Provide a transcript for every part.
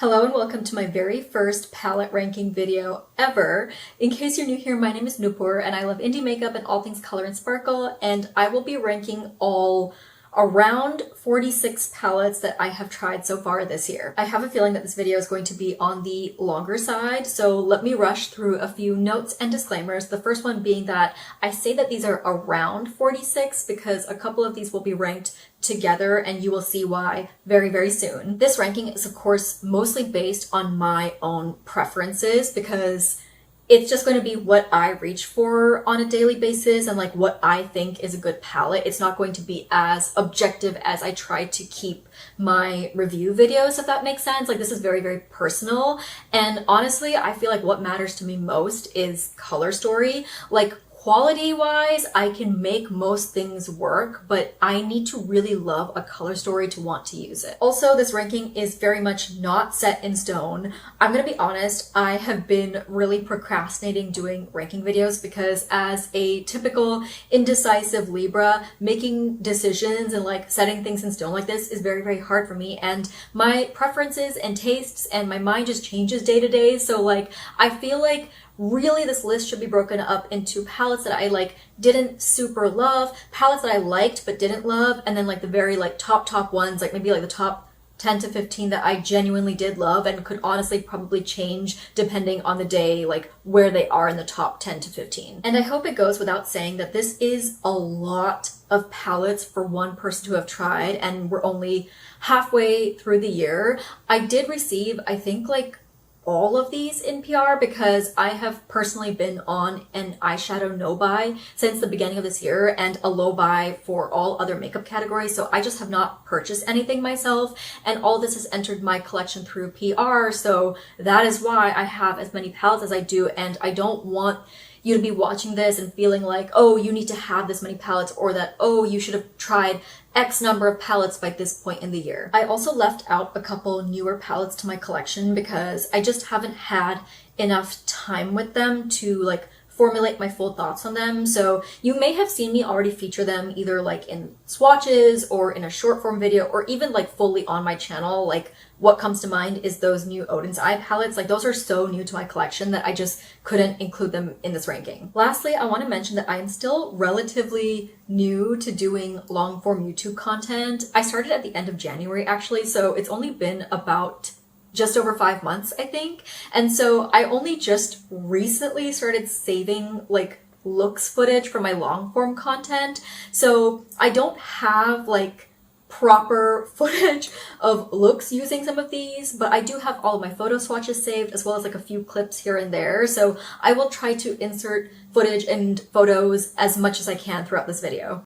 Hello and welcome to my very first palette ranking video ever. In case you're new here, my name is Noopur and I love indie makeup and all things color and sparkle, and I will be ranking all around 46 palettes that I have tried so far this year. I have a feeling that this video is going to be on the longer side, so let me rush through a few notes and disclaimers. The first one being that I say that these are around 46 because a couple of these will be ranked together and you will see why very soon. This ranking is of course mostly based on my own preferences because it's just going to be what I reach for on a daily basis and like what I think is a good palette. It's not going to be as objective as I try to keep my review videos, if that makes sense. Like, this is very personal, and honestly I feel like what matters to me most is color story. Like, quality wise, I can make most things work, but I need to really love a color story to want to use it. Also, this ranking is very much not set in stone. I'm gonna be honest, I have been really procrastinating doing ranking videos because as a typical indecisive Libra, making decisions and like setting things in stone like this is very hard for me, and my preferences and tastes and my mind just changes day to day. So like, I feel like really this list should be broken up into palettes that I like didn't super love, palettes that I liked but didn't love, and then like the very like top ones, like maybe like the top 10 to 15 that I genuinely did love and could honestly probably change depending on the day, like where they are in the top 10 to 15. And I hope it goes without saying that this is a lot of palettes for one person to have tried, and we're only halfway through the year. I did receive, I think, like all of these in PR because I have personally been on an eyeshadow no buy since the beginning of this year and a low buy for all other makeup categories, so I just have not purchased anything myself, and all this has entered my collection through PR, so that is why I have as many palettes as I do. And I don't want you to be watching this and feeling like, oh, you need to have this many palettes, or that, oh, you should have tried X number of palettes by this point in the year. I also left out a couple newer palettes to my collection because I just haven't had enough time with them to like formulate my full thoughts on them. So you may have seen me already feature them either like in swatches or in a short form video or even like fully on my channel. Like, what comes to mind is those new Oden's eye palettes. Like, those are so new to my collection that I just couldn't include them in this ranking. Lastly, I want to mention that I am still relatively new to doing long form YouTube content. I started at the end of January actually, so it's only been about just over 5 months, I think. And so I only just recently started saving like looks footage for my long form content. So I don't have like proper footage of looks using some of these, but I do have all of my photo swatches saved as well as like a few clips here and there. So I will try to insert footage and photos as much as I can throughout this video.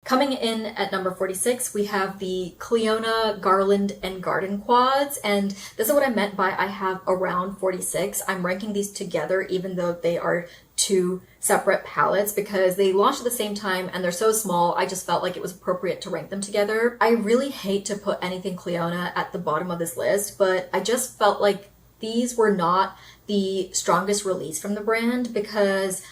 Coming in at number 46, we have the Clionadh Garland and Garden Quads, and this is what I meant by I have around 46. I'm ranking these together even though they are two separate palettes because they launched at the same time and they're so small. I just felt like it was appropriate to rank them together. I really hate to put anything Clionadh at the bottom of this list, but I just felt like these were not the strongest release from the brand because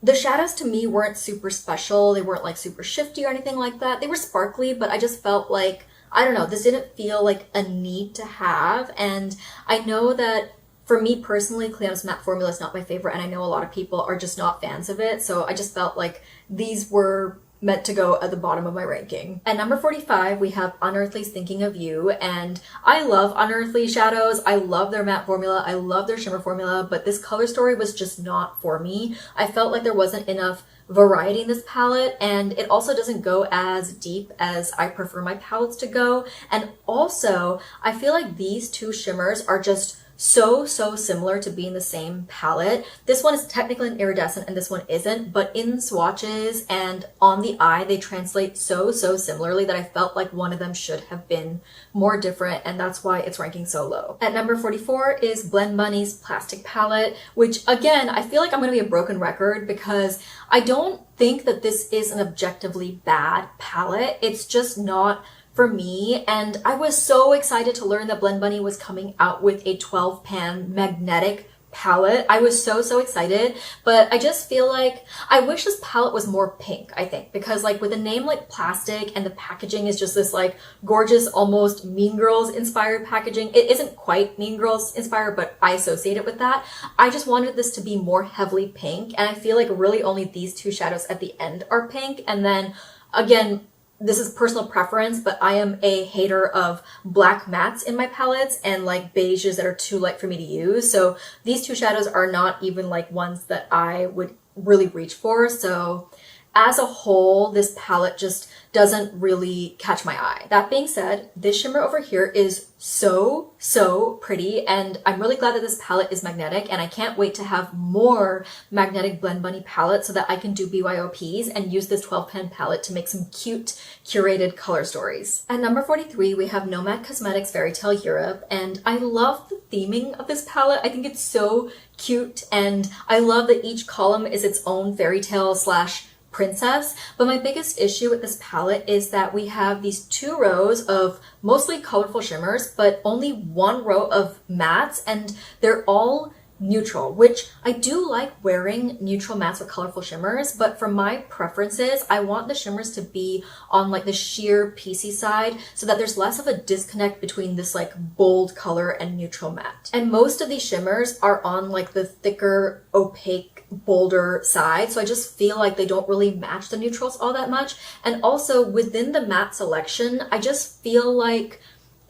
the shadows to me weren't super special. They weren't like super shifty or anything like that. They were sparkly, but I just felt like, I don't know, this didn't feel like a need to have. And I know that for me personally, Clionahd's matte formula is not my favorite, and I know a lot of people are just not fans of it. So I just felt like these were meant to go at the bottom of my ranking. At number 45, we have Unearthly's Thinking of You, and I love Unearthly shadows. I love their matte formula. I love their shimmer formula, but this color story was just not for me. I felt like there wasn't enough variety in this palette, and it also doesn't go as deep as I prefer my palettes to go. And also, I feel like these two shimmers are just so similar to being the same palette. This one is technically an iridescent and this one isn't, but in swatches and on the eye they translate so similarly that I felt like one of them should have been more different, and that's why it's ranking so low. At number 44 is Blend Bunny's Plastic Palette, which again, I feel like I'm gonna be a broken record because I don't think that this is an objectively bad palette. It's just not for me, and I was so excited to learn that Blend Bunny was coming out with a 12 pan magnetic palette. I was so excited, but I just feel like I wish this palette was more pink, I think, because like with a name like Plastic and the packaging is just this like gorgeous, almost Mean Girls inspired packaging. It isn't quite Mean Girls inspired, but I associate it with that. I just wanted this to be more heavily pink, and I feel like really only these two shadows at the end are pink. And then again, this is personal preference, but I am a hater of black mattes in my palettes and like beiges that are too light for me to use. So these two shadows are not even like ones that I would really reach for. So as a whole, this palette just doesn't really catch my eye. That being said, this shimmer over here is so pretty, and I'm really glad that this palette is magnetic, and I can't wait to have more magnetic Blend Bunny palettes so that I can do BYOPs and use this 12 pen palette to make some cute curated color stories. At number 43, we have Nomad Cosmetics Fairy Tale Europe, and I love the theming of this palette. I think it's so cute, and I love that each column is its own fairy tale slash princess. But my biggest issue with this palette is that we have these two rows of mostly colorful shimmers, but only one row of mattes, and they're all neutral, which I do like wearing neutral mattes with colorful shimmers, but for my preferences, I want the shimmers to be on like the sheer piecey side so that there's less of a disconnect between this like bold color and neutral matte. And most of these shimmers are on like the thicker, opaque, bolder side, so I just feel like they don't really match the neutrals all that much. And also within the matte selection, I just feel like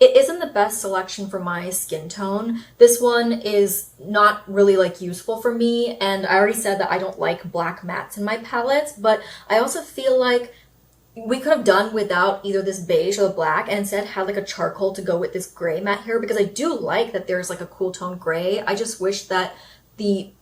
it isn't the best selection for my skin tone. This one is not really like useful for me, and I already said that I don't like black mattes in my palettes, but I also feel like we could have done without either this beige or the black and instead had like a charcoal to go with this gray matte here, because I do like that there's like a cool tone gray. I just wish that the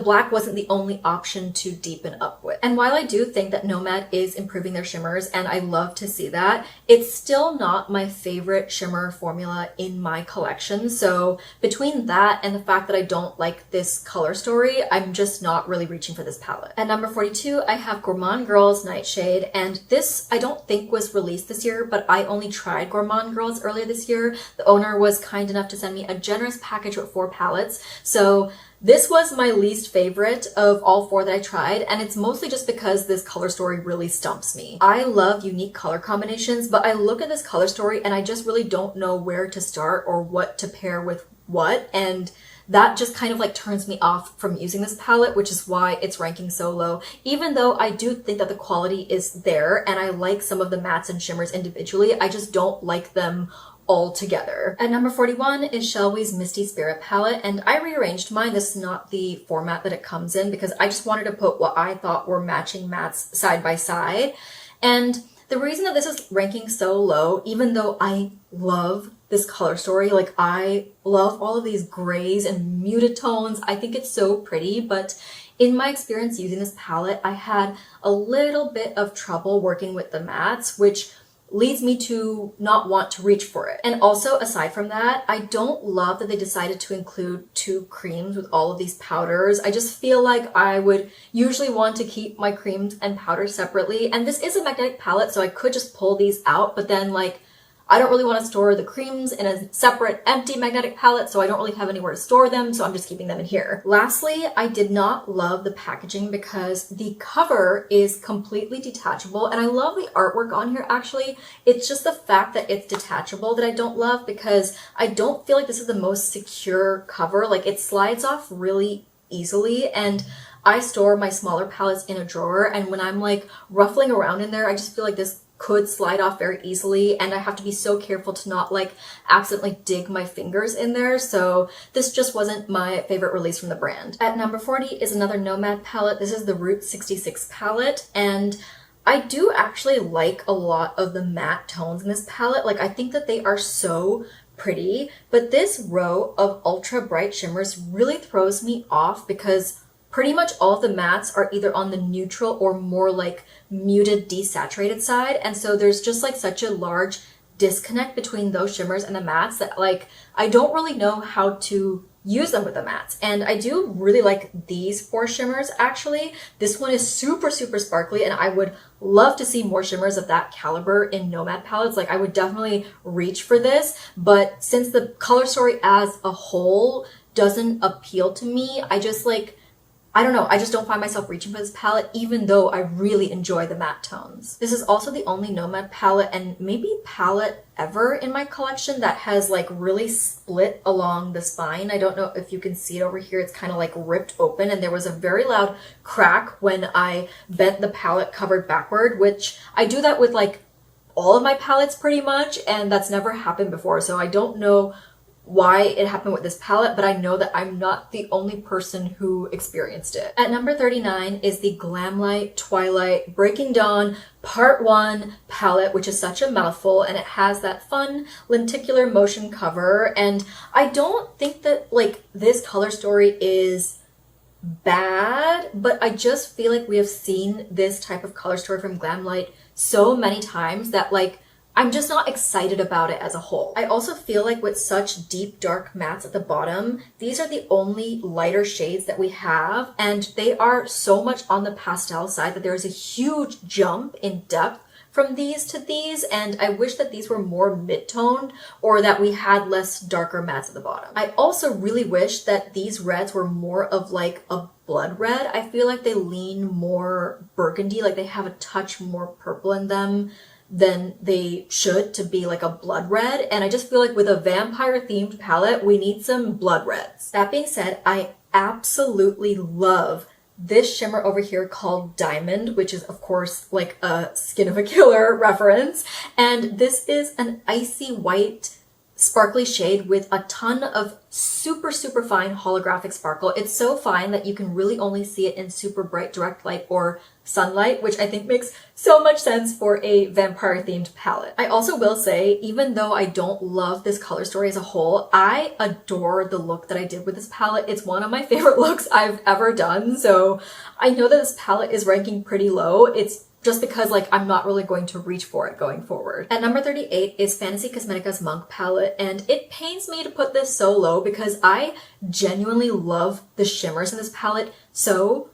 black wasn't the only option to deepen up with. And while I do think that Nomad is improving their shimmers, and I love to see that, it's still not my favorite shimmer formula in my collection. So between that and the fact that I don't like this color story, I'm just not really reaching for this palette. At number 42, I have Gourmande Girls Nightshade, and this I don't think was released this year, but I only tried Gourmande Girls earlier this year. The owner was kind enough to send me a generous package with 4 palettes. So this was my least favorite of all 4 that I tried, and it's mostly just because this color story really stumps me. I love unique color combinations, but I look at this color story and I just really don't know where to start or what to pair with what, and that just kind of like turns me off from using this palette, which is why it's ranking so low. Even though I do think that the quality is there and I like some of the mattes and shimmers individually, I just don't like them all together. At number 41 is Shellwe's Misty Spirit palette, and I rearranged mine. This is not the format that it comes in because I just wanted to put what I thought were matching mattes side by side. And the reason that this is ranking so low, even though I love this color story, like I love all of these grays and muted tones, I think it's so pretty, but in my experience using this palette, I had a little bit of trouble working with the mattes, which leads me to not want to reach for it. And also, aside from that, I don't love that they decided to include 2 creams with all of these powders. I just feel like I would usually want to keep my creams and powders separately. And this is a magnetic palette, so I could just pull these out, but then like, I don't really want to store the creams in a separate empty magnetic palette, so I don't really have anywhere to store them, so I'm just keeping them in here. Lastly, I did not love the packaging because the cover is completely detachable, and I love the artwork on here actually. It's just the fact that it's detachable that I don't love, because I don't feel like this is the most secure cover. Like, it slides off really easily, and I store my smaller palettes in a drawer, and when I'm like ruffling around in there, I just feel like this could slide off very easily, and I have to be so careful to not like accidentally dig my fingers in there. So this just wasn't my favorite release from the brand. At number 40 is another Nomad palette. This is the Route 66 palette, and I do actually like a lot of the matte tones in this palette. Like, I think that they are so pretty, but this row of ultra bright shimmers really throws me off because pretty much all of the mattes are either on the neutral or more like muted desaturated side, and so there's just like such a large disconnect between those shimmers and the mattes that like I don't really know how to use them with the mattes. And I do really like these 4 shimmers actually. This one is super sparkly, and I would love to see more shimmers of that caliber in Nomad palettes. Like, I would definitely reach for this, but since the color story as a whole doesn't appeal to me. I just like, I don't know, I just don't find myself reaching for this palette even though I really enjoy the matte tones. This is also the only Nomad palette and maybe palette ever in my collection that has like really split along the spine. I don't know if you can see it over here. It's kind of like ripped open and there was a very loud crack when I bent the palette covered backward, which I do that with like all of my palettes pretty much, and that's never happened before. So I don't know why it happened with this palette, but I know that I'm not the only person who experienced it. At number 39 is the Glamlight Twilight Breaking Dawn Part 1 palette, which is such a mouthful, and it has that fun lenticular motion cover. And I don't think that like this color story is bad, but I just feel like we have seen this type of color story from Glamlight so many times that like I'm just not excited about it as a whole. I also feel like with such deep dark mattes at the bottom, these are the only lighter shades that we have, and they are so much on the pastel side that there is a huge jump in depth from these to these, and I wish that these were more mid-toned or that we had less darker mattes at the bottom. I also really wish that these reds were more of like a blood red. I feel like they lean more burgundy, like they have a touch more purple in them than they should to be like a blood red, and I just feel like with a vampire themed palette we need some blood reds. That being said, I absolutely love this shimmer over here called Diamond, which is of course like a Skin of a Killer reference, and this is an icy white sparkly shade with a ton of super fine holographic sparkle. It's so fine that you can really only see it in super bright direct light or sunlight, which I think makes so much sense for a vampire themed palette. I also will say, even though I don't love this color story as a whole, I adore the look that I did with this palette. It's one of my favorite looks I've ever done, so I know that this palette is ranking pretty low. It's just because like I'm not really going to reach for it going forward. At number 38 is Fantasy Cosmetica's Monk palette, and it pains me to put this so low because I genuinely love the shimmers in this palette so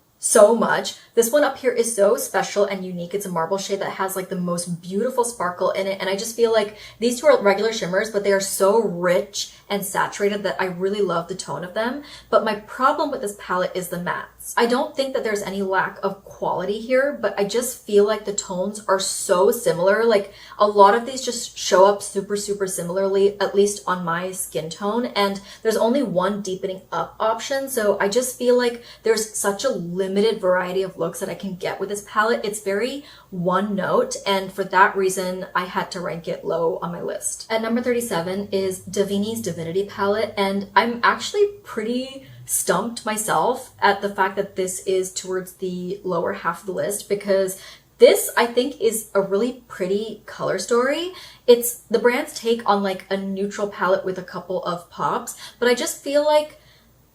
much. This one up here is so special and unique. It's a marble shade that has like the most beautiful sparkle in it, and I just feel like these two are regular shimmers, but they are so rich and saturated that I really love the tone of them. But my problem with this palette is the mattes. I don't think that there's any lack of quality here, but I just feel like the tones are so similar. Like a lot of these just show up super similarly, at least on my skin tone, and there's only one deepening up option, so I just feel like there's such a limited variety of looks that I can get with this palette. It's very one note, and for that reason I had to rank it low on my list. At number 37 is Davini's Divinity palette, and I'm actually pretty stumped myself at the fact that this is towards the lower half of the list, because this I think is a really pretty color story. It's the brand's take on like a neutral palette with a couple of pops, but I just feel like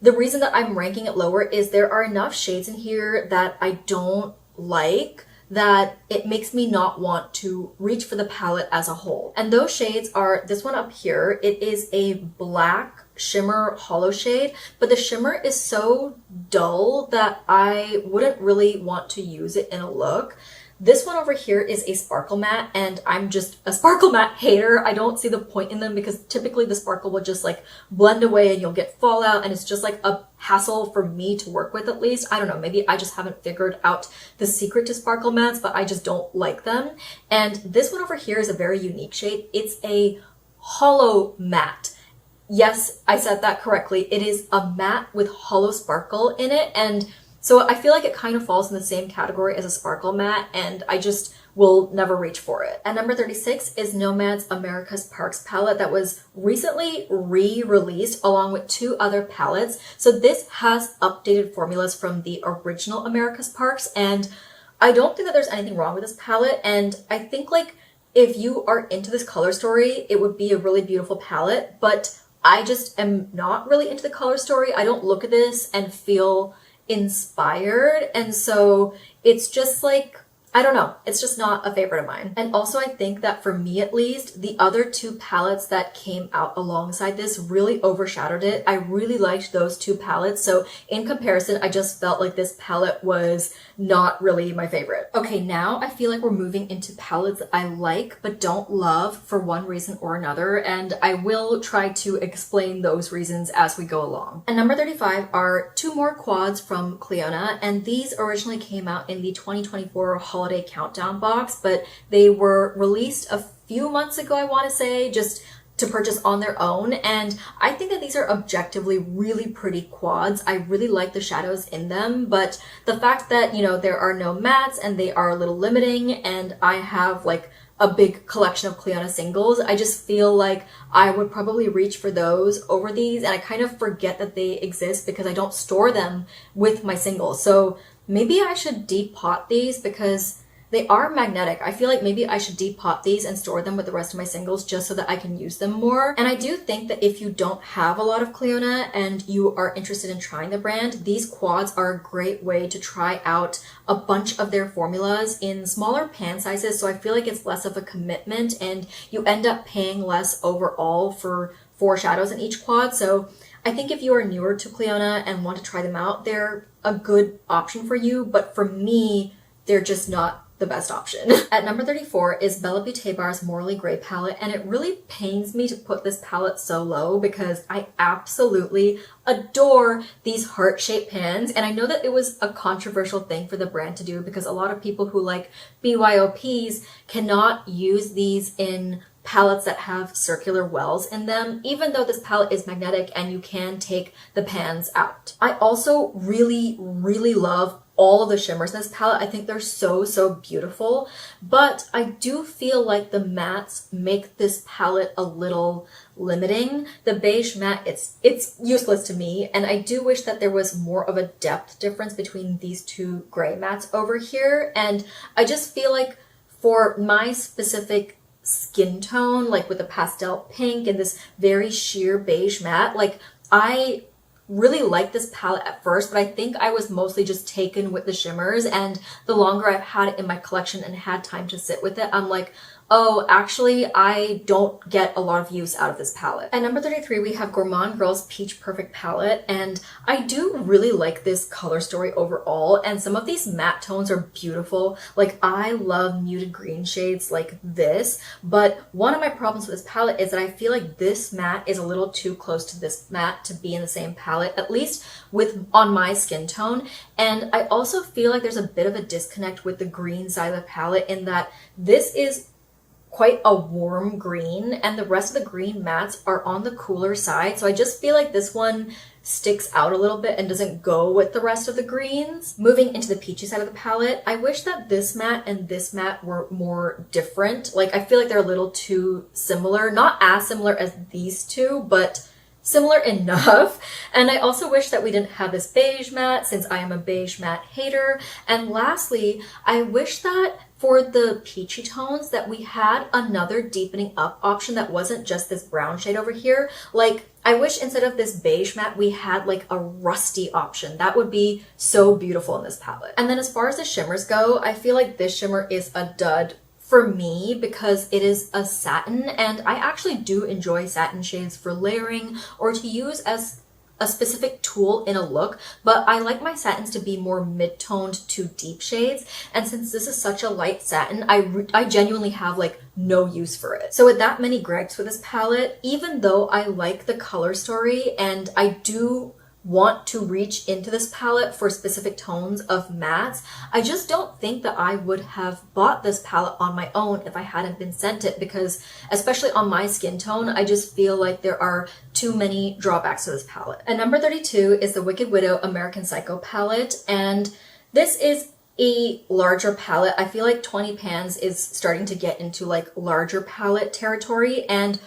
the reason that I'm ranking it lower is there are enough shades in here that I don't like that it makes me not want to reach for the palette as a whole. And those shades are this one up here. It is a black shimmer hollow shade, but the shimmer is so dull that I wouldn't really want to use it in a look. This one over here is a sparkle matte, and I'm just a sparkle matte hater. I don't see the point in them because typically the sparkle will just like blend away and you'll get fallout, and it's just like a hassle for me to work with, at least. I don't know, maybe I just haven't figured out the secret to sparkle mattes, but I just don't like them. And this one over here is a very unique shade. It's a hollow matte. Yes, I said that correctly. It is a matte with hollow sparkle in it, and so I feel like it kind of falls in the same category as a sparkle matte, and I just will never reach for it. At number 36 is Nomad's America's Parks palette that was recently re-released along with two other palettes. So this has updated formulas from the original America's Parks, and I don't think that there's anything wrong with this palette, and I think like if you are into this color story, it would be a really beautiful palette, but I just am not really into the color story. I don't look at this and feel inspired, and so it's just like I don't know, it's just not a favorite of mine. And also I think that for me at least, the other two palettes that came out alongside this really overshadowed it. I really liked those two palettes, so in comparison, I just felt like this palette was not really my favorite. Okay, now I feel like we're moving into palettes that I like but don't love for one reason or another, and I will try to explain those reasons as we go along. And number 35 are two more quads from Clionadh, and these originally came out in the 2024 holiday countdown box, but they were released a few months ago, I want to say, just to purchase on their own, and I think that these are objectively really pretty quads. I really like the shadows in them, but the fact that, you know, there are no mattes and they are a little limiting, and I have like a big collection of Clionadh singles, I just feel like I would probably reach for those over these, and I kind of forget that they exist because I don't store them with my singles. So maybe I should depot these because they are magnetic. I feel like maybe I should depot these and store them with the rest of my singles just so that I can use them more. And I do think that if you don't have a lot of Clionadh and you are interested in trying the brand, these quads are a great way to try out a bunch of their formulas in smaller pan sizes. So I feel like it's less of a commitment and you end up paying less overall for 4 shadows in each quad. So I think if you are newer to Clionadh and want to try them out, they're a good option for you. But for me, they're just not the best option. At number 34 is Bella Beaute Bar's Morally Grey palette, and it really pains me to put this palette so low because I absolutely adore these heart-shaped pans, and I know that it was a controversial thing for the brand to do because a lot of people who like BYOPs cannot use these in palettes that have circular wells in them, even though this palette is magnetic and you can take the pans out. I also really love all of the shimmers in this palette. I think they're so beautiful, but I do feel like the mattes make this palette a little limiting. The beige matte, it's useless to me, and I do wish that there was more of a depth difference between these two gray mattes over here, and I just feel like for my specific skin tone, like with the pastel pink and this very sheer beige matte, like I really liked this palette at first, but I think I was mostly just taken with the shimmers, and the longer I've had it in my collection and had time to sit with it, I'm like, oh, actually, I don't get a lot of use out of this palette. At number 33, we have Gourmande Girls Peach Perfect palette, and I do really like this color story overall, and some of these matte tones are beautiful. Like, I love muted green shades like this, but one of my problems with this palette is that I feel like this matte is a little too close to this matte to be in the same palette, at least on my skin tone, and I also feel like there's a bit of a disconnect with the green side of the palette in that this is quite a warm green and the rest of the green mattes are on the cooler side. So I just feel like this one sticks out a little bit and doesn't go with the rest of the greens. Moving into the peachy side of the palette, I wish that this matte and this matte were more different. Like, I feel like they're a little too similar, not as similar as these two, but similar enough. And I also wish that we didn't have this beige matte since I am a beige matte hater. And lastly, I wish that for the peachy tones that we had another deepening up option that wasn't just this brown shade over here. Like, I wish instead of this beige matte, we had like a rusty option. That would be so beautiful in this palette. And then as far as the shimmers go, I feel like this shimmer is a dud for me because it is a satin, and I actually do enjoy satin shades for layering or to use as a specific tool in a look, but I like my satins to be more mid-toned to deep shades, and since this is such a light satin, I genuinely have like no use for it. So with that many gripes with this palette, even though I like the color story and I do want to reach into this palette for specific tones of mattes, I just don't think that I would have bought this palette on my own if I hadn't been sent it, because especially on my skin tone, I just feel like there are too many drawbacks to this palette. At number 32 is the Wicked Widow American Psycho palette, and this is a larger palette. I feel like 20 pans is starting to get into like larger palette territory, and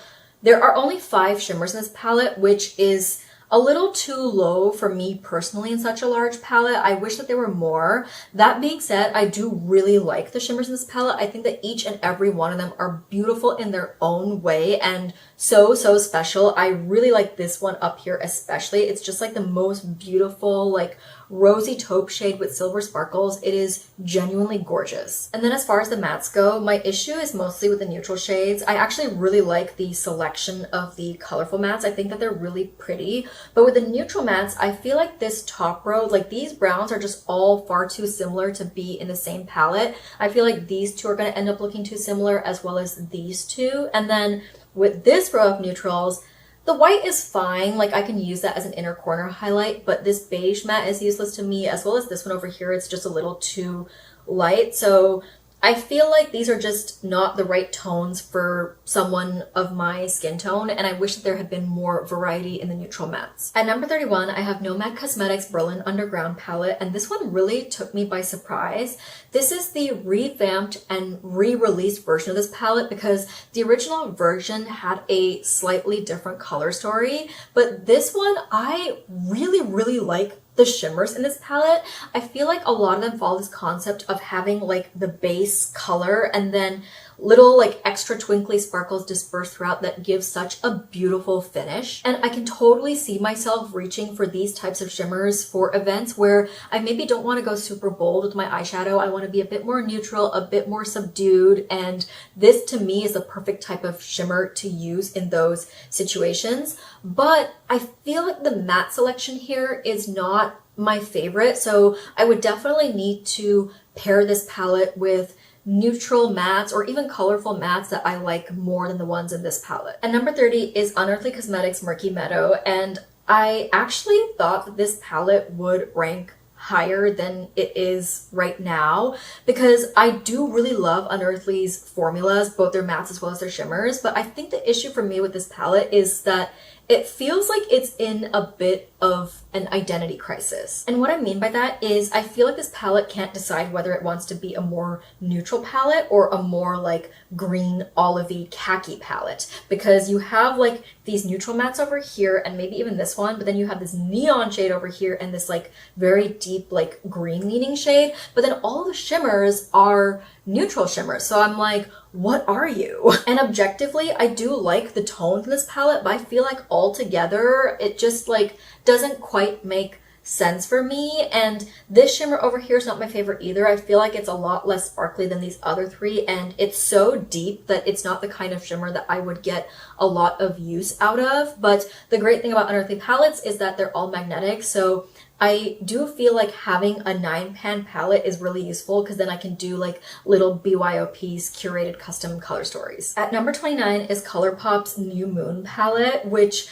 there are only 5 shimmers in this palette, which is a little too low for me personally in such a large palette. I wish that there were more. That being said, I do really like the shimmers in this palette. I think that each and every one of them are beautiful in their own way and so special. I really like this one up here especially. It's just like the most beautiful, like rosy taupe shade with silver sparkles. It is genuinely gorgeous. And then as far as the mattes go, my issue is mostly with the neutral shades. I actually really like the selection of the colorful mattes. I think that they're really pretty. But with the neutral mattes, I feel like this top row, like these browns are just all far too similar to be in the same palette. I feel like these two are going to end up looking too similar, as well as these two. And then with this row of neutrals, the white is fine, like I can use that as an inner corner highlight, but this beige matte is useless to me, as well as this one over here. It's just a little too light. So I feel like these are just not the right tones for someone of my skin tone, and I wish that there had been more variety in the neutral mattes. At number 31, I have Nomad Cosmetics Berlin Underground palette, and this one really took me by surprise. This is the revamped and re-released version of this palette because the original version had a slightly different color story, but this one I really like the shimmers in this palette. I feel like a lot of them follow this concept of having like the base color and then little like extra twinkly sparkles dispersed throughout that give such a beautiful finish. And I can totally see myself reaching for these types of shimmers for events where I maybe don't want to go super bold with my eyeshadow. I want to be a bit more neutral, a bit more subdued, and this to me is the perfect type of shimmer to use in those situations. But I feel like the matte selection here is not my favorite, so I would definitely need to pair this palette with neutral mattes or even colorful mattes that I like more than the ones in this palette. And number 30 is Unearthly Cosmetics Murky Meadow, and I actually thought that this palette would rank higher than it is right now because I do really love Unearthly's formulas, both their mattes as well as their shimmers, but I think the issue for me with this palette is that it feels like it's in a bit of an identity crisis. And what I mean by that is I feel like this palette can't decide whether it wants to be a more neutral palette or a more like green olivey khaki palette, because you have like these neutral mattes over here and maybe even this one, but then you have this neon shade over here and this like very deep like green leaning shade, but then all the shimmers are neutral shimmers. So I'm like, what are you? And objectively, I do like the tones in this palette, but I feel like all together, it just like doesn't quite make sense for me. And this shimmer over here is not my favorite either. I feel like it's a lot less sparkly than these other three, and it's so deep that it's not the kind of shimmer that I would get a lot of use out of. But the great thing about Unearthly palettes is that they're all magnetic, so I do feel like having a 9-pan palette is really useful because then I can do like little BYOPs, curated custom color stories. At number 29 is ColourPop's New Moon palette, which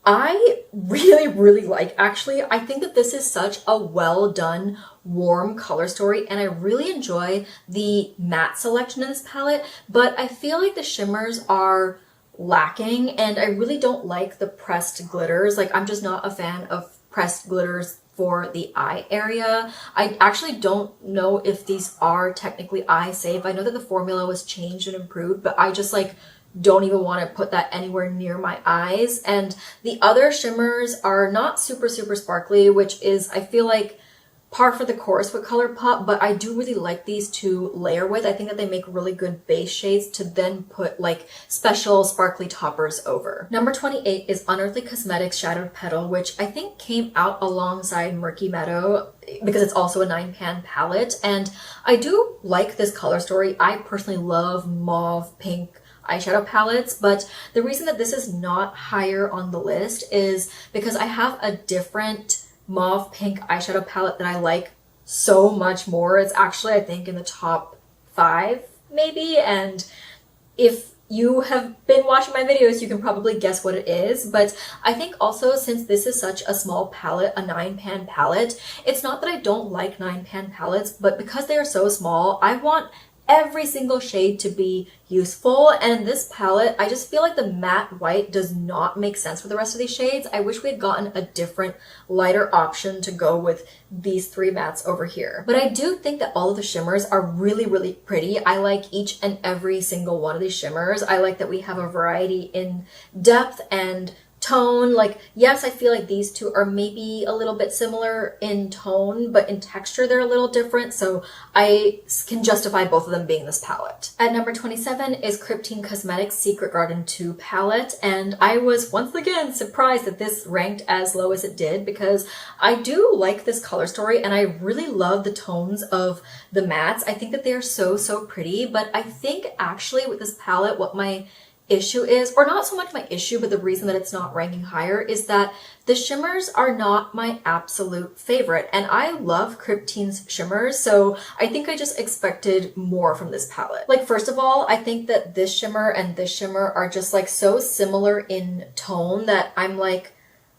I really like. Actually, I think that this is such a well done, warm color story, and I really enjoy the matte selection in this palette, but I feel like the shimmers are lacking, and I really don't like the pressed glitters. Like, I'm just not a fan of pressed glitters for the eye area. I actually don't know if these are technically eye safe. I know that the formula was changed and improved, but I just like don't even want to put that anywhere near my eyes. And the other shimmers are not super sparkly, which is, I feel like, par for the course with ColourPop, but I do really like these to layer with. I think that they make really good base shades to then put like special sparkly toppers over. Number 28 is Unearthly Cosmetics Shadowed Petal, which I think came out alongside Murky Meadow because it's also a 9-pan palette, and I do like this color story. I personally love mauve pink eyeshadow palettes, but the reason that this is not higher on the list is because I have a different mauve pink eyeshadow palette that I like so much more. It's actually, I think, in the top 5 maybe, and if you have been watching my videos, you can probably guess what it is. But I think also, since this is such a small palette, a 9-pan palette, it's not that I don't like 9-pan palettes, but because they are so small, I want every single shade to be useful. And in this palette, I just feel like the matte white does not make sense for the rest of these shades. I wish we had gotten a different lighter option to go with these 3 mattes over here. But I do think that all of the shimmers are really pretty. I like each and every single one of these shimmers. I like that we have a variety in depth and tone. Like, yes, I feel like these two are maybe a little bit similar in tone, but in texture they're a little different, so I can justify both of them being this palette. At number 27 is Kryptein Cosmetics Secret Garden 2 palette, and I was once again surprised that this ranked as low as it did because I do like this color story and I really love the tones of the mattes. I think that they are so pretty, but I think actually with this palette what my issue is, or not so much my issue, but the reason that it's not ranking higher is that the shimmers are not my absolute favorite. And I love Kryptein's shimmers, so I think I just expected more from this palette. Like, first of all, I think that this shimmer and this shimmer are just like so similar in tone that I'm like,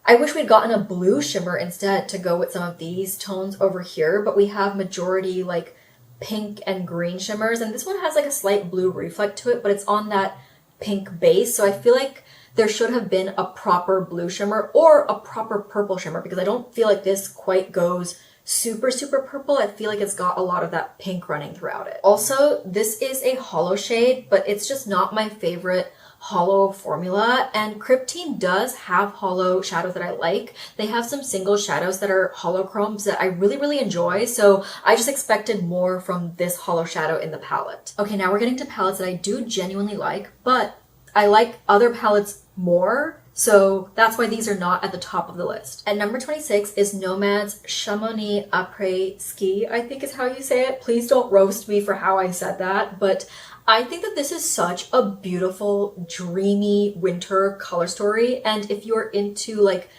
I wish we'd gotten a blue shimmer instead to go with some of these tones over here, but we have majority like pink and green shimmers, and this one has like a slight blue reflect to it, but it's on that pink base, so I feel like there should have been a proper blue shimmer or a proper purple shimmer because I don't feel like this quite goes super purple. I feel like it's got a lot of that pink running throughout it. Also, this is a hollow shade, but it's just not my favorite hollow formula, and Kryptein does have hollow shadows that I like. They have some single shadows that are hollow chromes that I really enjoy, so I just expected more from this hollow shadow in the palette. Okay, now we're getting to palettes that I do genuinely like, but I like other palettes more, so that's why these are not at the top of the list. At number 26 is Nomad's Chamonix Après Ski, I think is how you say it. Please don't roast me for how I said that, but I think that this is such a beautiful, dreamy winter color story, and if you're into like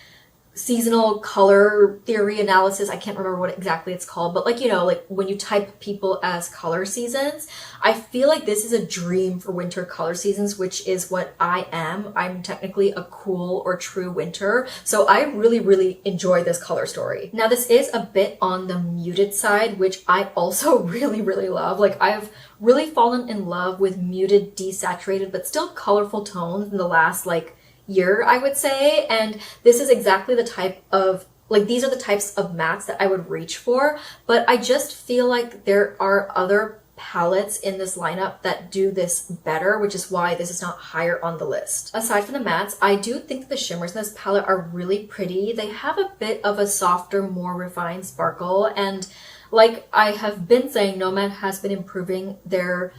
seasonal color theory analysis, I can't remember what exactly it's called, but like, you know, like when you type people as color seasons, I feel like this is a dream for winter color seasons, which is what I am. I'm technically a cool or true winter, so I really enjoy this color story. Now this is a bit on the muted side, which I also really love. Like, I've really fallen in love with muted, desaturated, but still colorful tones in the last like year, I would say, and this is exactly the type of, like, these are the types of mattes that I would reach for, but I just feel like there are other palettes in this lineup that do this better, which is why this is not higher on the list. Aside from the mattes, I do think that the shimmers in this palette are really pretty. They have a bit of a softer, more refined sparkle, and like I have been saying, Nomad has been improving their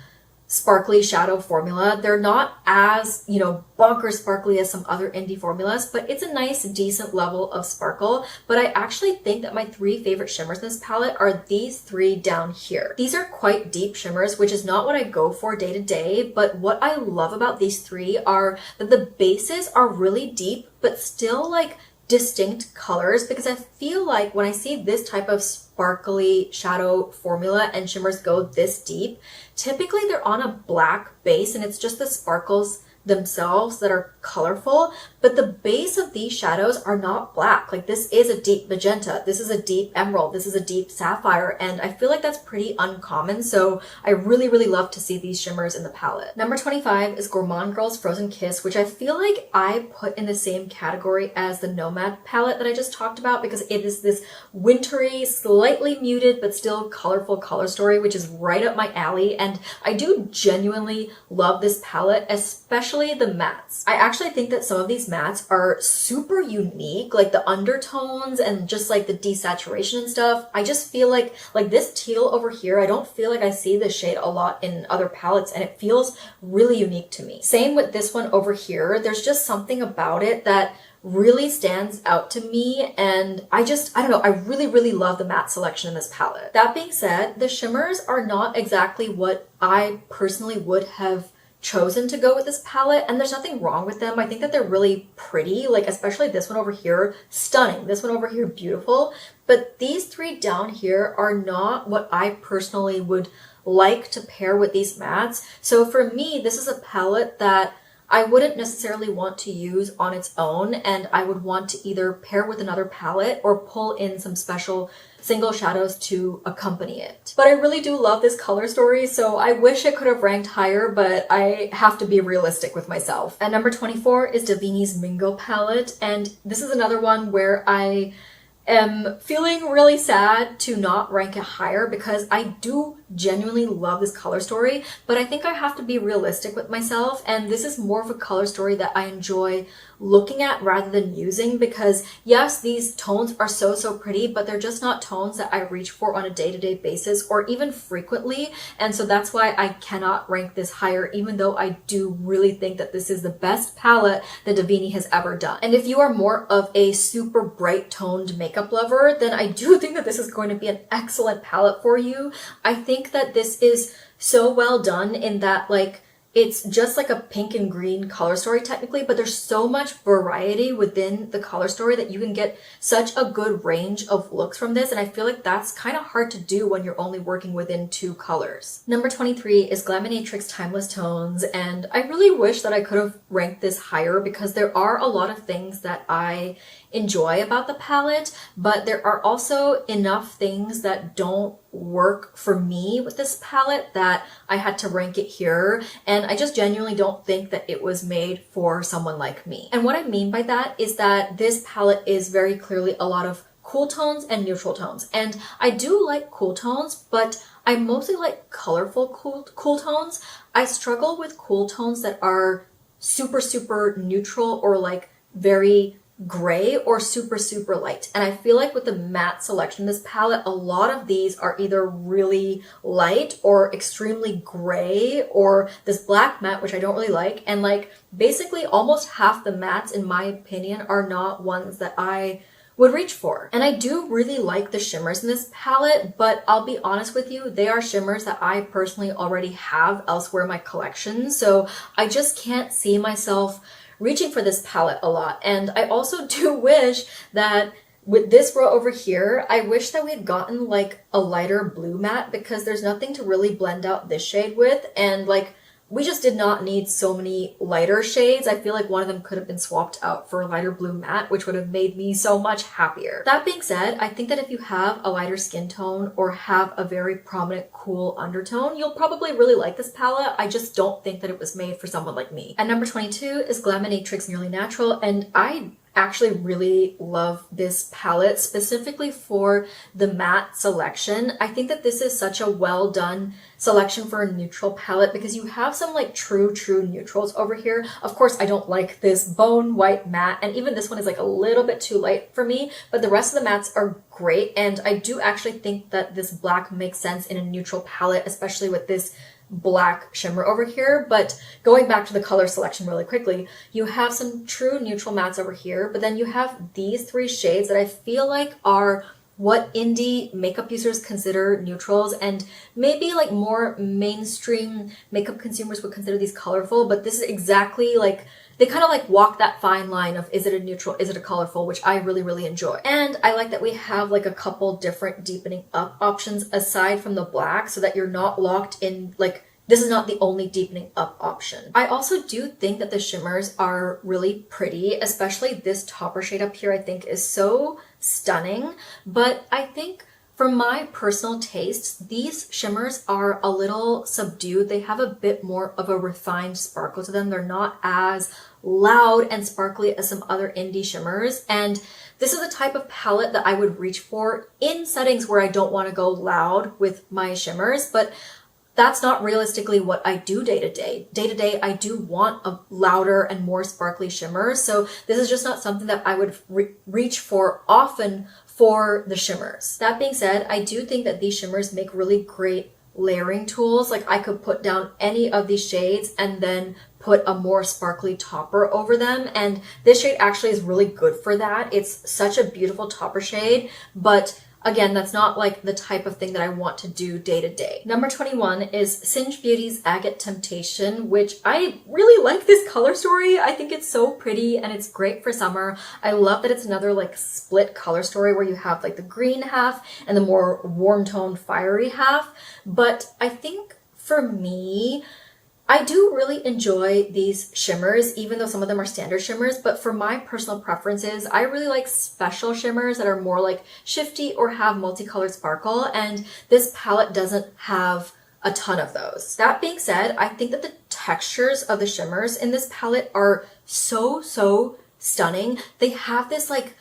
sparkly shadow formula. They're not as, you know, bonkers sparkly as some other indie formulas, but it's a nice, decent level of sparkle. But I actually think that my three favorite shimmers in this palette are these three down here. These are quite deep shimmers, which is not what I go for day to day, but what I love about these three are that the bases are really deep, but still like distinct colors, because I feel like when I see this type of sparkly shadow formula and shimmers go this deep, typically they're on a black base and it's just the sparkles themselves that are colorful, but the base of these shadows are not black. Like, this is a deep magenta, this is a deep emerald, this is a deep sapphire, and I feel like that's pretty uncommon, so I really love to see these shimmers in the palette. Number 25 is Gourmande Girls Frozen Kiss, which I feel like I put in the same category as the Nomad palette that I just talked about, because it is this wintry, slightly muted, but still colorful color story, which is right up my alley, and I do genuinely love this palette, especially the mattes. I actually think that some of these mattes are super unique, like the undertones and just like the desaturation and stuff. I just feel like this teal over here, I don't feel like I see this shade a lot in other palettes, and it feels really unique to me. Same with this one over here. There's just something about it that really stands out to me, and I don't know, I really love the matte selection in this palette. That being said, the shimmers are not exactly what I personally would have chosen to go with this palette, and there's nothing wrong with them. I think that they're really pretty, like especially this one over here, stunning. This one over here, beautiful. But these three down here are not what I personally would like to pair with these mattes. So for me, this is a palette that I wouldn't necessarily want to use on its own, and I would want to either pair with another palette or pull in some special single shadows to accompany it. But I really do love this color story, so I wish it could have ranked higher, but I have to be realistic with myself. At number 24 is Davini's Mingo palette, and this is another one where I am feeling really sad to not rank it higher, because I do genuinely love this color story, but I think I have to be realistic with myself, and this is more of a color story that I enjoy looking at rather than using, because yes, these tones are so pretty, but they're just not tones that I reach for on a day-to-day basis or even frequently, and so that's why I cannot rank this higher, even though I do really think that this is the best palette that Davini has ever done. And if you are more of a super bright toned makeup lover, then I do think that this is going to be an excellent palette for you. I think that this is so well done in that, like, it's just like a pink and green color story technically, but there's so much variety within the color story that you can get such a good range of looks from this, and I feel like that's kind of hard to do when you're only working within 2 colors. Number 23 is Glaminatrix Timeless Tones, and I really wish that I could have ranked this higher because there are a lot of things that I enjoy about the palette, but there are also enough things that don't work for me with this palette that I had to rank it here, and I just genuinely don't think that it was made for someone like me. And what I mean by that is that this palette is very clearly a lot of cool tones and neutral tones, and I do like cool tones, but I mostly like colorful cool tones. I struggle with cool tones that are super neutral or like very gray or super light, and I feel like with the matte selection in this palette, a lot of these are either really light or extremely gray, or this black matte, which I don't really like, and like basically almost half the mattes in my opinion are not ones that I would reach for. And I do really like the shimmers in this palette, but I'll be honest with you, they are shimmers that I personally already have elsewhere in my collection, so I just can't see myself reaching for this palette a lot. And I also do wish that with this row over here, I wish that we had gotten like a lighter blue matte, because there's nothing to really blend out this shade with, and like we just did not need so many lighter shades. I feel like one of them could have been swapped out for a lighter blue matte, which would have made me so much happier. That being said, I think that if you have a lighter skin tone or have a very prominent cool undertone, you'll probably really like this palette. I just don't think that it was made for someone like me. At number 22 is Glaminatrix Nearly Natural, and I actually really love this palette specifically for the matte selection. I think that this is such a well done selection for a neutral palette because you have some like true neutrals over here. Of course, I don't like this bone white matte, and even this one is like a little bit too light for me, but the rest of the mattes are great, and I do actually think that this black makes sense in a neutral palette, especially with this black shimmer over here. But going back to the color selection really quickly, you have some true neutral mattes over here, but then you have these 3 shades that I feel like are what indie makeup users consider neutrals, and maybe like more mainstream makeup consumers would consider these colorful, but this is exactly like, they kind of like walk that fine line of is it a neutral, is it a colorful, which I really enjoy. And I like that we have like a couple different deepening up options aside from the black, so that you're not locked in, like this is not the only deepening up option. I also do think that the shimmers are really pretty, especially this topper shade up here I think is so stunning, but I think for my personal tastes, these shimmers are a little subdued. They have a bit more of a refined sparkle to them. They're not as loud and sparkly as some other indie shimmers. And this is the type of palette that I would reach for in settings where I don't want to go loud with my shimmers, but that's not realistically what I do day to day. Day to day, I do want a louder and more sparkly shimmer. So this is just not something that I would reach for often for the shimmers. That being said, I do think that these shimmers make really great layering tools. Like I could put down any of these shades and then put a more sparkly topper over them. And this shade actually is really good for that. It's such a beautiful topper shade, but again, that's not like the type of thing that I want to do day to day. Number 21 is Singe Beauty's Agate Temptation, which I really like this color story. I think it's so pretty and it's great for summer. I love that it's another like split color story where you have like the green half and the more warm toned fiery half. But I think for me, I do really enjoy these shimmers, even though some of them are standard shimmers, but for my personal preferences, I really like special shimmers that are more like shifty or have multicolored sparkle, and this palette doesn't have a ton of those. That being said, I think that the textures of the shimmers in this palette are so stunning. They have this like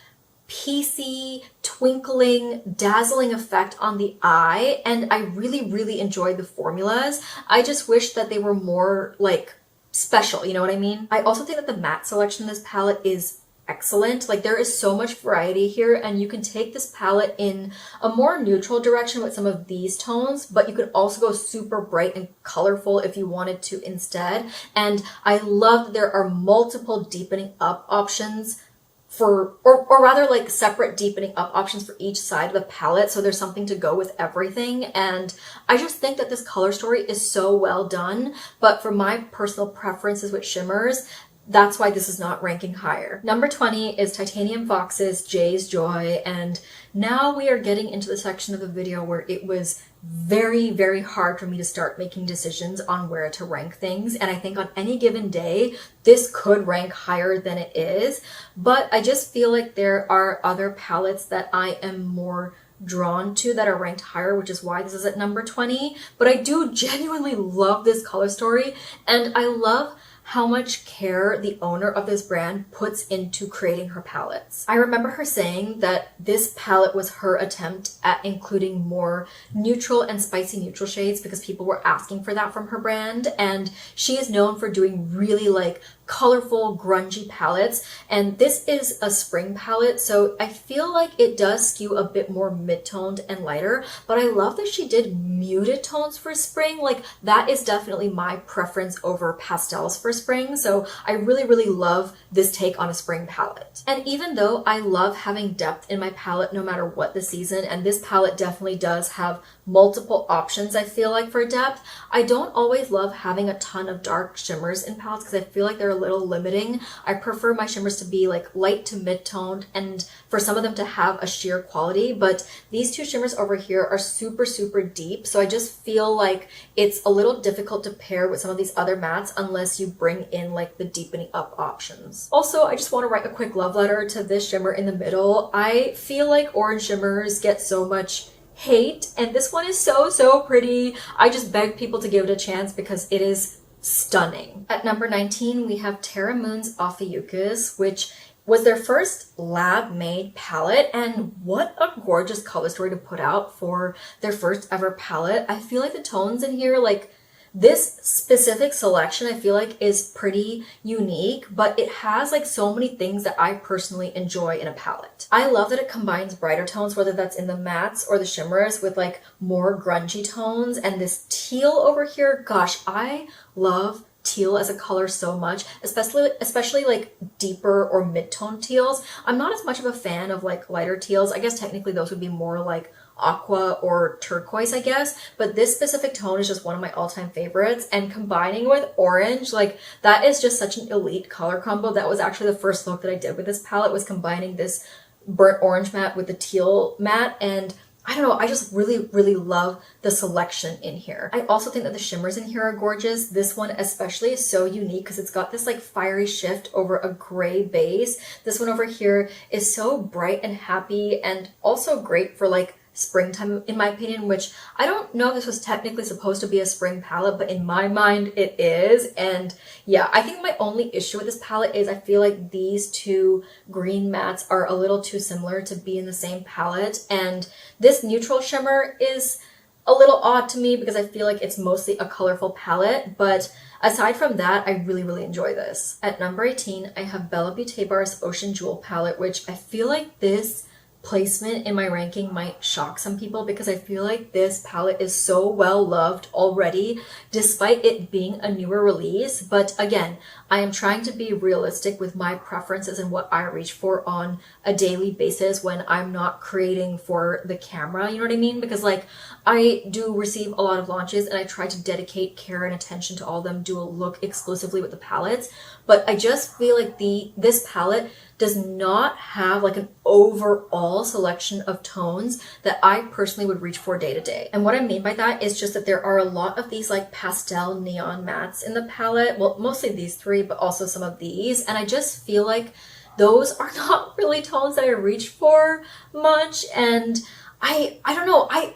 piecey, twinkling, dazzling effect on the eye, and I really enjoyed the formulas. I just wish that they were more like special, you know what I mean? I also think that the matte selection in this palette is excellent. Like, there is so much variety here, and you can take this palette in a more neutral direction with some of these tones, but you could also go super bright and colorful if you wanted to instead. And I love that there are multiple deepening up options for, or rather like separate deepening up options for each side of the palette, so there's something to go with everything. And I just think that this color story is so well done, but for my personal preferences with shimmers, that's why this is not ranking higher. Number 20 is Titanium Fox's Jay's Joy, and now we are getting into the section of the video where it was very hard for me to start making decisions on where to rank things, and I think on any given day this could rank higher than it is, but I just feel like there are other palettes that I am more drawn to that are ranked higher, which is why this is at number 20. But I do genuinely love this color story, and I love how much care the owner of this brand puts into creating her palettes. I remember her saying that this palette was her attempt at including more neutral and spicy neutral shades because people were asking for that from her brand, and she is known for doing really like colorful, grungy palettes, and this is a spring palette, so I feel like it does skew a bit more mid-toned and lighter, but I love that she did muted tones for spring. Like, that is definitely my preference over pastels for spring, so I really love this take on a spring palette. And even though I love having depth in my palette no matter what the season, and this palette definitely does have multiple options, I feel like, for depth, I don't always love having a ton of dark shimmers in palettes because I feel like they're a little limiting. I prefer my shimmers to be like light to mid-toned and for some of them to have a sheer quality, but these two shimmers over here are super deep, so I just feel like it's a little difficult to pair with some of these other mattes unless you bring in like the deepening up options. Also, I just want to write a quick love letter to this shimmer in the middle. I feel like orange shimmers get so much hate, and this one is so pretty. I just beg people to give it a chance because it is stunning. At number 19, we have Terra Moon's Ophiuchus, which was their first lab-made palette, and what a gorgeous color story to put out for their first ever palette. I feel like the tones in here, like this specific selection, I feel like is pretty unique, but it has like so many things that I personally enjoy in a palette. I love that it combines brighter tones, whether that's in the mattes or the shimmers, with like more grungy tones, and this teal over here, gosh, I love teal as a color so much, especially like deeper or mid-tone teals. I'm not as much of a fan of like lighter teals. I guess technically those would be more like aqua or turquoise, I guess, but this specific tone is just one of my all-time favorites, and combining with orange, like that is just such an elite color combo. That was actually the first look that I did with this palette, was combining this burnt orange matte with the teal matte, and I don't know, I just really love the selection in here. I also think that the shimmers in here are gorgeous. This one especially is so unique because it's got this like fiery shift over a gray base. This one over here is so bright and happy, and also great for like springtime in my opinion, which I don't know if this was technically supposed to be a spring palette, but in my mind it is. And yeah, I think my only issue with this palette is I feel like these two green mattes are a little too similar to be in the same palette, and this neutral shimmer is a little odd to me because I feel like it's mostly a colorful palette, but aside from that, I really enjoy this. At number 18, I have Bella Beaute Bar's Ocean Jewel palette, which I feel like this placement in my ranking might shock some people because I feel like this palette is so well loved already despite it being a newer release. But again, I am trying to be realistic with my preferences and what I reach for on a daily basis when I'm not creating for the camera, you know what I mean? Because like I do receive a lot of launches and I try to dedicate care and attention to all of them, do a look exclusively with the palettes, but I just feel like this palette does not have like an overall selection of tones that I personally would reach for day to day. And what I mean by that is just that there are a lot of these like pastel neon mattes in the palette. Well, mostly these three, but also some of these. And I just feel like those are not really tones that I reach for much. And I don't know, I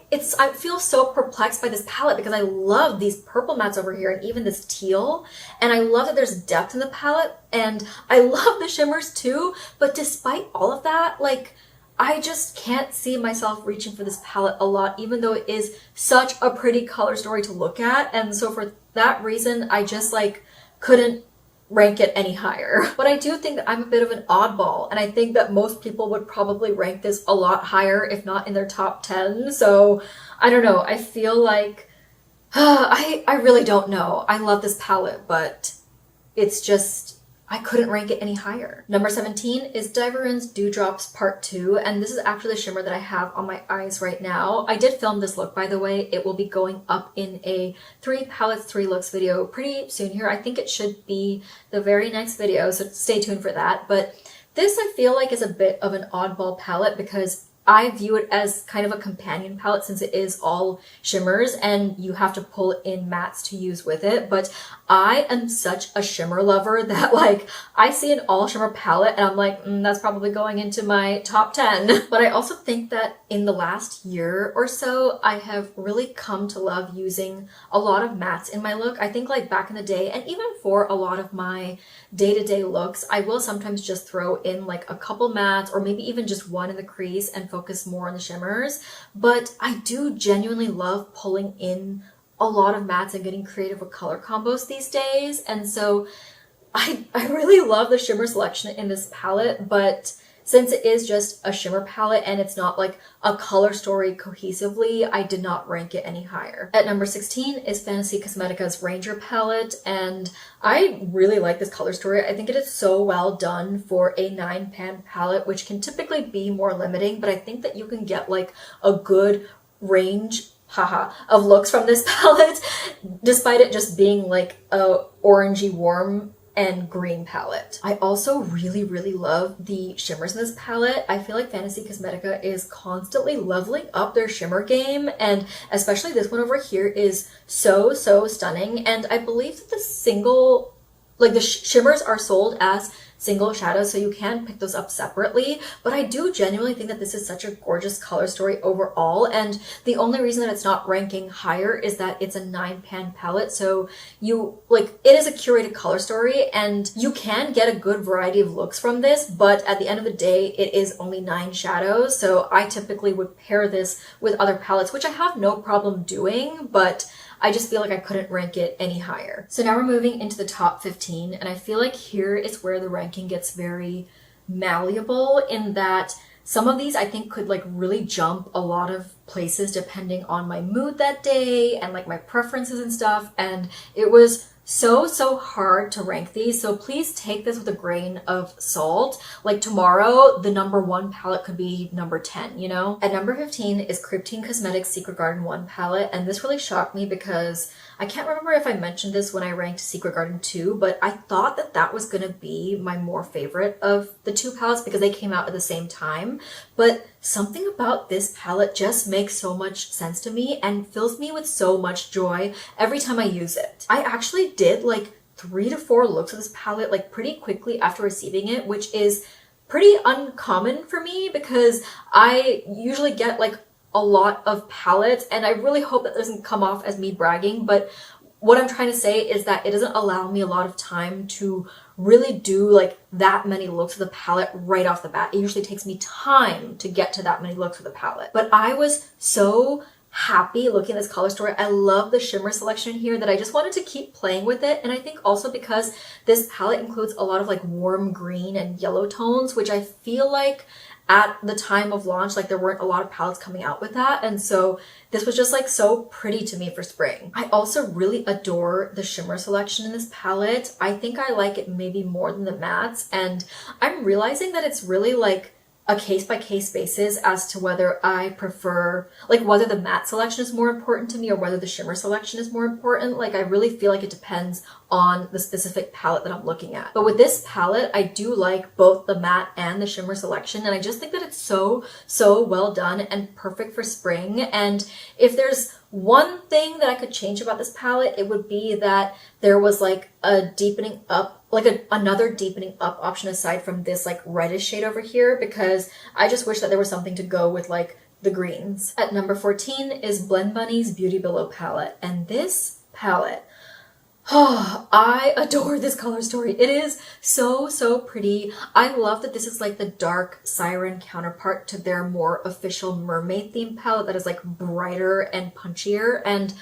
feel so perplexed by this palette because I love these purple mattes over here and even this teal, and I love that there's depth in the palette, and I love the shimmers too, but despite all of that, like I just can't see myself reaching for this palette a lot, even though it is such a pretty color story to look at. And so for that reason, I just like couldn't rank it any higher. But I do think that I'm a bit of an oddball, and I think that most people would probably rank this a lot higher, if not in their top 10. So I don't know. I feel like I really don't know. I love this palette, but it's just, I couldn't rank it any higher. Number 17 is Dieverune's Dewdrops Part 2, and this is actually the shimmer that I have on my eyes right now. I did film this look, by the way. It will be going up in a 3 palettes, 3 looks video pretty soon here. I think it should be the very next video, so stay tuned for that. But this I feel like is a bit of an oddball palette because I view it as kind of a companion palette since it is all shimmers and you have to pull in mattes to use with it. But I am such a shimmer lover that like I see an all shimmer palette and I'm like, that's probably going into my top 10. But I also think that in the last year or so, I have really come to love using a lot of mattes in my look. I think like back in the day, and even for a lot of my day-to-day looks, I will sometimes just throw in like a couple mattes or maybe even just one in the crease and focus more on the shimmers. But I do genuinely love pulling in a lot of mattes and getting creative with color combos these days. And so I really love the shimmer selection in this palette, but since it is just a shimmer palette and it's not like a color story cohesively, I did not rank it any higher. At number 16 is Fantasy Cosmetica's Ranger palette, and I really like this color story. I think it is so well done for a 9-pan palette, which can typically be more limiting, but I think that you can get like a good range of looks from this palette, despite it just being like a orangey warm and green palette. I also really love the shimmers in this palette. I feel like Fantasy Cosmetica is constantly leveling up their shimmer game, and especially this one over here is so stunning. And I believe that the shimmers are sold as single shadows, so you can pick those up separately. But I do genuinely think that this is such a gorgeous color story overall, and the only reason that it's not ranking higher is that it's a 9-pan palette. So it is a curated color story and you can get a good variety of looks from this, but at the end of the day it is only 9 shadows. So I typically would pair this with other palettes, which I have no problem doing, but I just feel like I couldn't rank it any higher. So now we're moving into the top 15, and I feel like here is where the ranking gets very malleable, in that some of these I think could like really jump a lot of places depending on my mood that day and like my preferences and stuff, and it was so hard to rank these, so please take this with a grain of salt. Like tomorrow, the number 1 palette could be number 10, you know? At number 15 is Kryptein Cosmetics Secret Garden 1 palette, and this really shocked me because I can't remember if I mentioned this when I ranked Secret Garden 2, but I thought that that was gonna be my more favorite of the 2 palettes because they came out at the same time. But something about this palette just makes so much sense to me and fills me with so much joy every time I use it. I actually did like 3 to 4 looks of this palette like pretty quickly after receiving it, which is pretty uncommon for me because I usually get like a lot of palettes, and I really hope that doesn't come off as me bragging, but what I'm trying to say is that it doesn't allow me a lot of time to really do like that many looks of the palette right off the bat. It usually takes me time to get to that many looks of the palette. But I was so happy looking at this color story. I love the shimmer selection here that I just wanted to keep playing with it. And I think also because this palette includes a lot of like warm green and yellow tones, which I feel like at the time of launch, like there weren't a lot of palettes coming out with that. And so this was just like so pretty to me for spring. I also really adore the shimmer selection in this palette. I think I like it maybe more than the mattes. And I'm realizing that it's really like a case-by-case basis as to whether I prefer, like whether the matte selection is more important to me or whether the shimmer selection is more important. Like I really feel like it depends on the specific palette that I'm looking at. But with this palette, I do like both the matte and the shimmer selection, and I just think that it's so well done and perfect for spring. And if there's one thing that I could change about this palette, it would be that there was like a deepening up, like another deepening up option aside from this like reddish shade over here, because I just wish that there was something to go with like the greens. At number 14 is Blend Bunny's Beauty Below palette, and this palette, Oh, I adore this color story. It is so, so pretty. I love that this is like the dark siren counterpart to their more official mermaid theme palette that is like brighter and punchier. And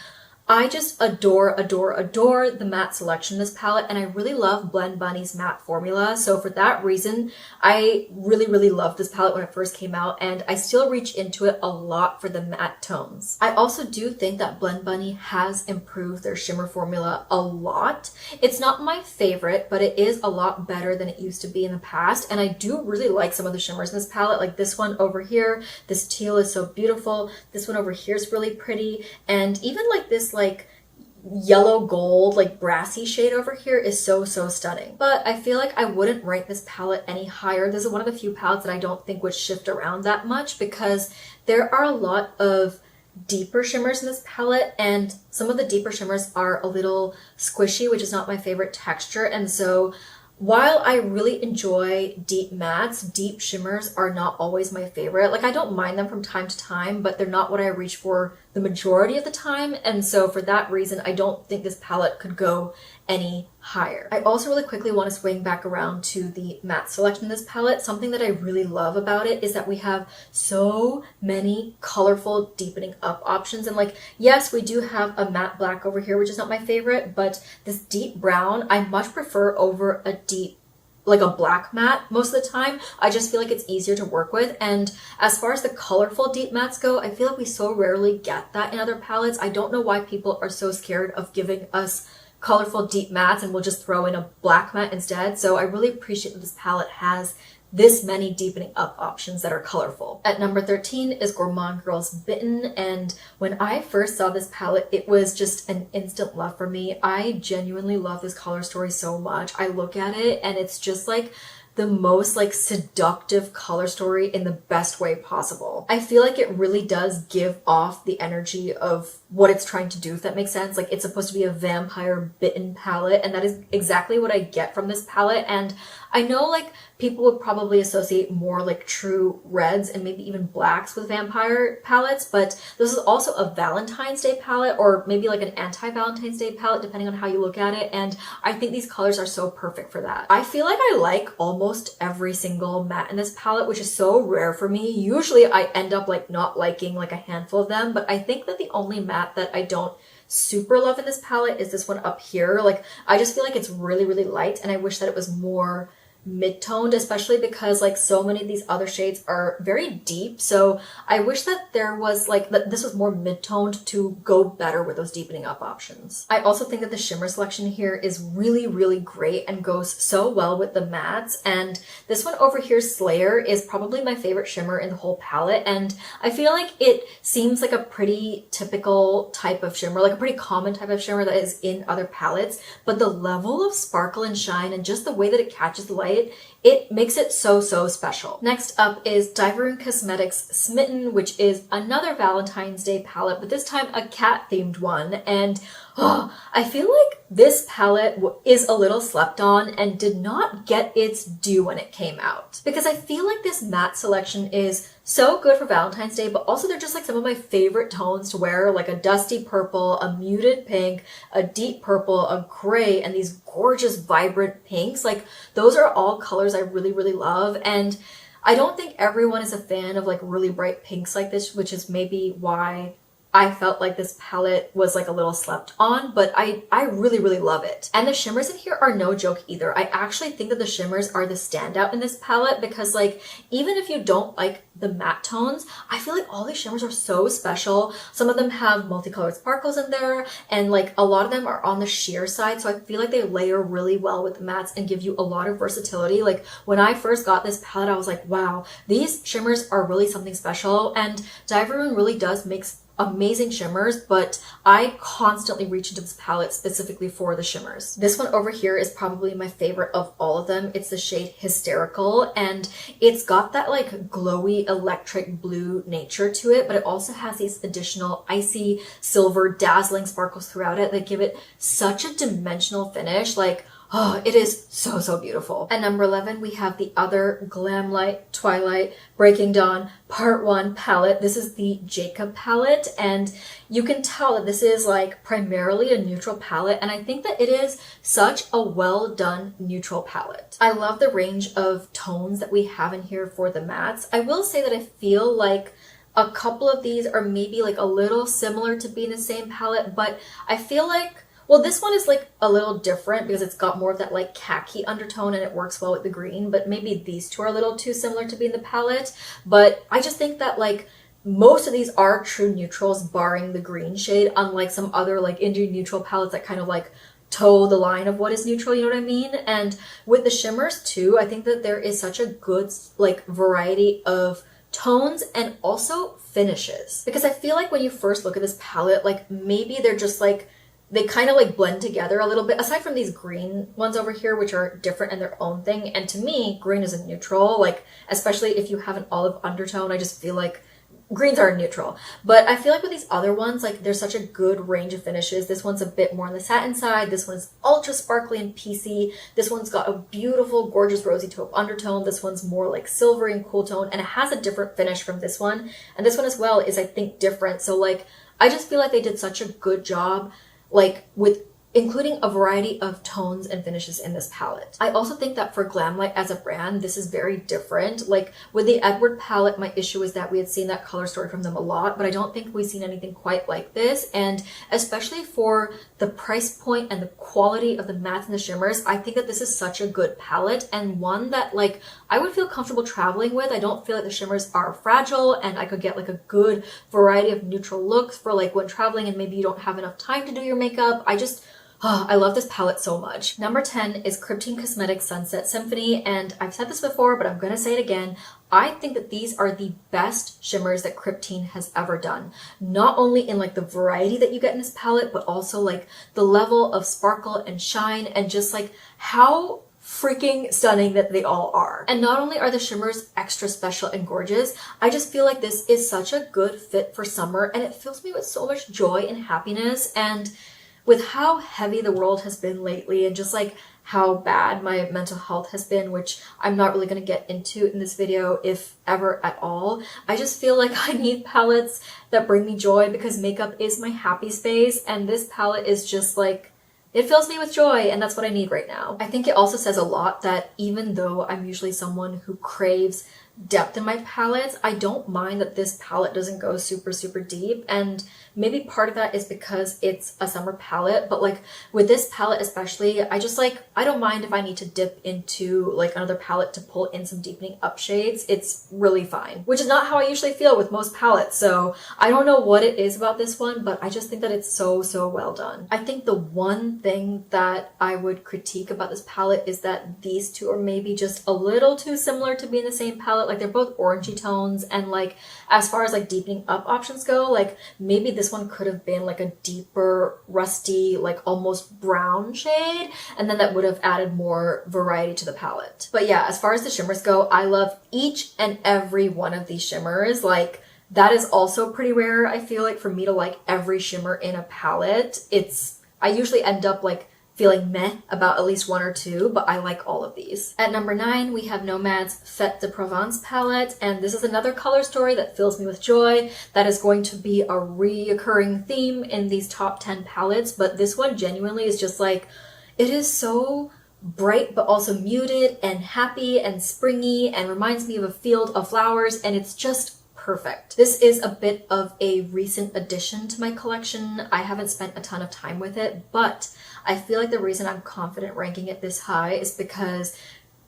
I just adore, adore, adore the matte selection in this palette, and I really love Blend Bunny's matte formula. So for that reason, I really, really loved this palette when it first came out, and I still reach into it a lot for the matte tones. I also do think that Blend Bunny has improved their shimmer formula a lot. It's not my favorite, but it is a lot better than it used to be in the past, and I do really like some of the shimmers in this palette, like this one over here. This teal is so beautiful. This one over here is really pretty, and even like this like yellow gold like brassy shade over here is so, so stunning. But I feel like I wouldn't rank this palette any higher. This is one of the few palettes that I don't think would shift around that much, because there are a lot of deeper shimmers in this palette, and some of the deeper shimmers are a little squishy, which is not my favorite texture. And so while I really enjoy deep mattes, deep shimmers are not always my favorite. Like, I don't mind them from time to time, but they're not what I reach for the majority of the time. And so for that reason, I don't think this palette could go any higher. I also really quickly want to swing back around to the matte selection in this palette. Something that I really love about it is that we have so many colorful deepening up options. And like, yes, we do have a matte black over here, which is not my favorite, but this deep brown, I much prefer over a deep, like a black matte most of the time. I just feel like it's easier to work with. And as far as the colorful deep mattes go, I feel like we so rarely get that in other palettes. I don't know why people are so scared of giving us colorful deep mattes and we'll just throw in a black matte instead. So I really appreciate that this palette has this many deepening up options that are colorful. At number 13 is Gourmande Girls Bitten, and when I first saw this palette, it was just an instant love for me. I genuinely love this color story so much. I look at it and it's just like the most like seductive color story in the best way possible. I feel like it really does give off the energy of what it's trying to do, if that makes sense. Like, it's supposed to be a vampire bitten palette, and that is exactly what I get from this palette. And I know like people would probably associate more like true reds and maybe even blacks with vampire palettes, but this is also a Valentine's Day palette, or maybe like an anti-Valentine's Day palette, depending on how you look at it. And I think these colors are so perfect for that. I feel like I like almost every single matte in this palette, which is so rare for me. Usually I end up like not liking like a handful of them, but I think that the only matte that I don't super love in this palette is this one up here. Like, I just feel like it's really, really light, and I wish that it was more mid-toned, especially because like so many of these other shades are very deep. So I wish that there was like that this was more mid-toned to go better with those deepening up options. I also think that the shimmer selection here is really, really great and goes so well with the mattes. And this one over here, Slayer, is probably my favorite shimmer in the whole palette, and I feel like it seems like a pretty typical type of shimmer, like a pretty common type of shimmer that is in other palettes, but the level of sparkle and shine and just the way that it catches the light, it makes it so, so special. Next up is Dieverune Cosmetics Smitten, which is another Valentine's Day palette, but this time a cat themed one. And I feel like this palette is a little slept on and did not get its due when it came out, because I feel like this matte selection is so good for Valentine's Day, but also they're just like some of my favorite tones to wear, like a dusty purple, a muted pink, a deep purple, a gray, and these gorgeous vibrant pinks. Like, those are all colors I really, really love. And I don't think everyone is a fan of like really bright pinks like this, which is maybe why I felt like this palette was like a little slept on, but I really, really love it. And the shimmers in here are no joke either. I actually think that the shimmers are the standout in this palette, because like, even if you don't like the matte tones, I feel like all these shimmers are so special. Some of them have multicolored sparkles in there, and like a lot of them are on the sheer side, so I feel like they layer really well with the mattes and give you a lot of versatility. Like, when I first got this palette, I was like, wow, these shimmers are really something special. And Dieverune really does make amazing shimmers, but I constantly reach into this palette specifically for the shimmers. This one over here is probably my favorite of all of them. It's the shade Hysterical, and it's got that like glowy electric blue nature to it, but it also has these additional icy silver dazzling sparkles throughout it that give it such a dimensional finish. Like, Oh, it is so, so beautiful. At number 11, we have the other Glamlight Twilight Breaking Dawn Part 1 palette. This is the Jacob palette, and you can tell that this is like primarily a neutral palette, and I think that it is such a well done neutral palette. I love the range of tones that we have in here for the mattes. I will say that I feel like a couple of these are maybe like a little similar to being the same palette, but I feel like, well, this one is like a little different because it's got more of that like khaki undertone and it works well with the green, but maybe these two are a little too similar to be in the palette. But I just think that like most of these are true neutrals barring the green shade, unlike some other like indie neutral palettes that kind of like toe the line of what is neutral, you know what I mean? And with the shimmers too, I think that there is such a good like variety of tones and also finishes. Because I feel like when you first look at this palette, like maybe they're just like, they kind of like blend together a little bit, aside from these green ones over here, which are different in their own thing. And to me, green is a neutral, like, especially if you have an olive undertone, I just feel like greens are neutral. But I feel like with these other ones, like there's such a good range of finishes. This one's a bit more on the satin side. This one's ultra sparkly and piecey. This one's got a beautiful, gorgeous rosy taupe undertone. This one's more like silvery and cool tone, and it has a different finish from this one. And this one as well is, I think, different. So like, I just feel like they did such a good job like with including a variety of tones and finishes in this palette. I also think that for Glamlight as a brand, this is very different. Like with the Edward palette, my issue is that we had seen that color story from them a lot, but I don't think we've seen anything quite like this. And especially for the price point and the quality of the mattes and the shimmers, I think that this is such a good palette and one that like I would feel comfortable traveling with. I don't feel like the shimmers are fragile, and I could get like a good variety of neutral looks for like when traveling and maybe you don't have enough time to do your makeup. I love this palette so much. Number 10 is Kryptein Cosmetics Sunset Symphony, and I've said this before, but I'm gonna say it again. I think that these are the best shimmers that Kryptein has ever done. Not only in like the variety that you get in this palette, but also like the level of sparkle and shine and just like how freaking stunning that they all are. And not only are the shimmers extra special and gorgeous, I just feel like this is such a good fit for summer, and it fills me with so much joy and happiness. And with how heavy the world has been lately and just like how bad my mental health has been, which I'm not really going to get into in this video if ever at all, I just feel like I need palettes that bring me joy because makeup is my happy space, and this palette is just like, it fills me with joy, and that's what I need right now. I think it also says a lot that even though I'm usually someone who craves depth in my palettes, I don't mind that this palette doesn't go super, super deep. And maybe part of that is because it's a summer palette, but like with this palette especially, I just like, I don't mind if I need to dip into like another palette to pull in some deepening up shades. It's really fine, which is not how I usually feel with most palettes. So I don't know what it is about this one, but I just think that it's so, so well done. I think the one thing that I would critique about this palette is that these two are maybe just a little too similar to be in the same palette. Like they're both orangey tones, and like as far as like deepening up options go, like maybe this one could have been like a deeper rusty, like almost brown shade, and then that would have added more variety to the palette. But yeah, as far as the shimmers go, I love each and every one of these shimmers. Like that is also pretty rare, I feel like, for me to like every shimmer in a palette. I usually end up like feeling meh about at least one or two, but I like all of these. At number 9, we have Nomad's Fête de Provence palette, and this is another color story that fills me with joy. That is going to be a reoccurring theme in these top 10 palettes, but this one genuinely is just like, it is so bright but also muted and happy and springy and reminds me of a field of flowers, and it's just perfect. This is a bit of a recent addition to my collection. I haven't spent a ton of time with it, but I feel like the reason I'm confident ranking it this high is because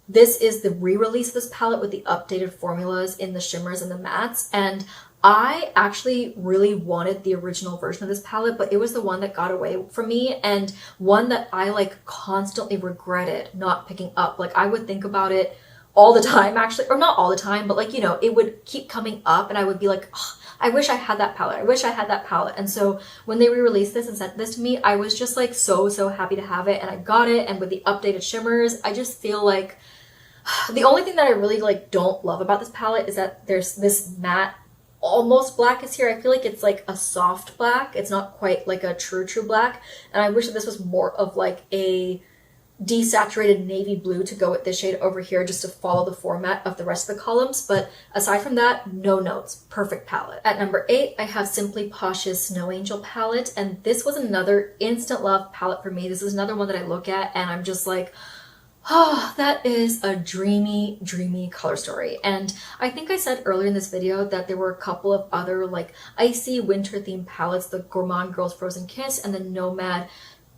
this is the re-release of this palette with the updated formulas in the shimmers and the mattes, and I actually really wanted the original version of this palette, but it was the one that got away from me, and one that I like constantly regretted not picking up. Like I would think about it all the time, actually, or not all the time, but like, you know, it would keep coming up and I would be like, oh, I wish I had that palette. I wish I had that palette. And so when they re-released this and sent this to me, I was just like so, so happy to have it, and I got it. And with the updated shimmers, I just feel like the only thing that I really like don't love about this palette is that there's this matte almost black is here. I feel like it's like a soft black. It's not quite like a true black. And I wish that this was more of like a desaturated navy blue to go with this shade over here just to follow the format of the rest of the columns. But aside from that, no notes. Perfect palette. At number 8, I have Simply Posh's Snow Angel palette. And this was another instant love palette for me. This is another one that I look at and I'm just like, oh, that is a dreamy, dreamy color story. And I think I said earlier in this video that there were a couple of other like icy winter themed palettes, the Gourmande Girls Frozen Kiss and the Nomad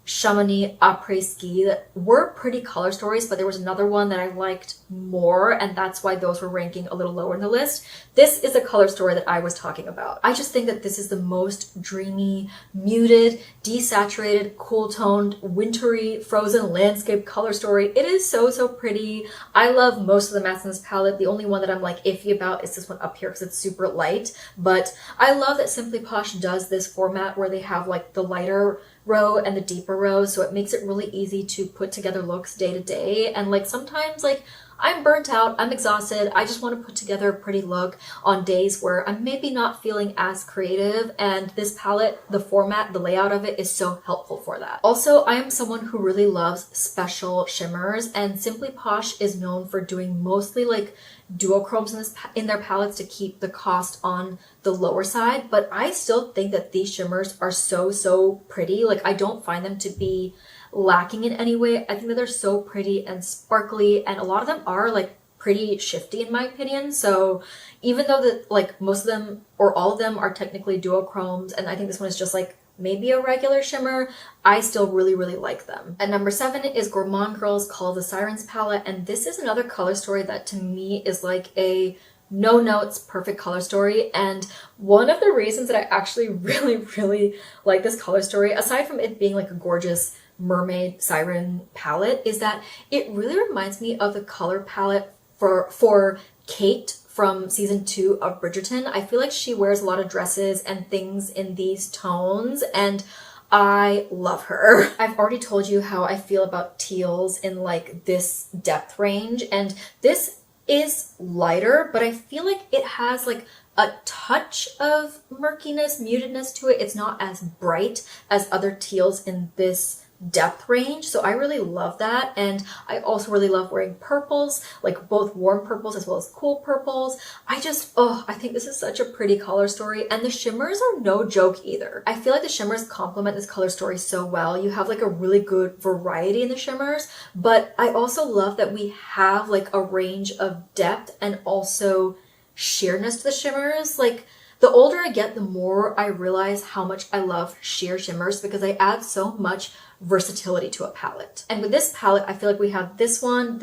Chamonix Après Ski, that were pretty color stories, but there was another one that I liked more, and that's why those were ranking a little lower in the list. This is a color story that I was talking about. I just think that this is the most dreamy, muted, desaturated, cool-toned, wintry, frozen landscape color story. It is so, so pretty. I love most of the mattes in this palette. The only one that I'm like iffy about is this one up here because it's super light, but I love that Simply Posh does this format where they have like the lighter row and the deeper row, so it makes it really easy to put together looks day to day. And like sometimes like I'm burnt out, I'm exhausted, I just want to put together a pretty look on days where I'm maybe not feeling as creative, and this palette, the format, the layout of it is so helpful for that. Also, I am someone who really loves special shimmers, and Simply Posh is known for doing mostly like duochromes in their palettes to keep the cost on the lower side, but I still think that these shimmers are so, so pretty. Like I don't find them to be lacking in any way. I think that they're so pretty and sparkly, and a lot of them are like pretty shifty in my opinion. So even though that like most of them or all of them are technically duochromes, and I think this one is just like maybe a regular shimmer, I still really, really like them. At number 7 is Gourmande Girls Call of the Sirens palette, and this is another color story that to me is like a no notes perfect color story. And one of the reasons that I actually really, really like this color story, aside from it being like a gorgeous mermaid siren palette, is that it really reminds me of the color palette for Kate from season 2 of Bridgerton. I feel like she wears a lot of dresses and things in these tones, and I love her. I've already told you how I feel about teals in like this depth range, and this is lighter, but I feel like it has like a touch of murkiness, mutedness to it. It's not as bright as other teals in this depth range, so I really love that. And I also really love wearing purples, like both warm purples as well as cool purples. I think this is such a pretty color story, and the shimmers are no joke either. I feel like the shimmers complement this color story so well. You have like a really good variety in the shimmers, but I also love that we have like a range of depth and also sheerness to the shimmers. Like the older I get, the more I realize how much I love sheer shimmers because they add so much versatility to a palette. And with this palette, I feel like we have this one,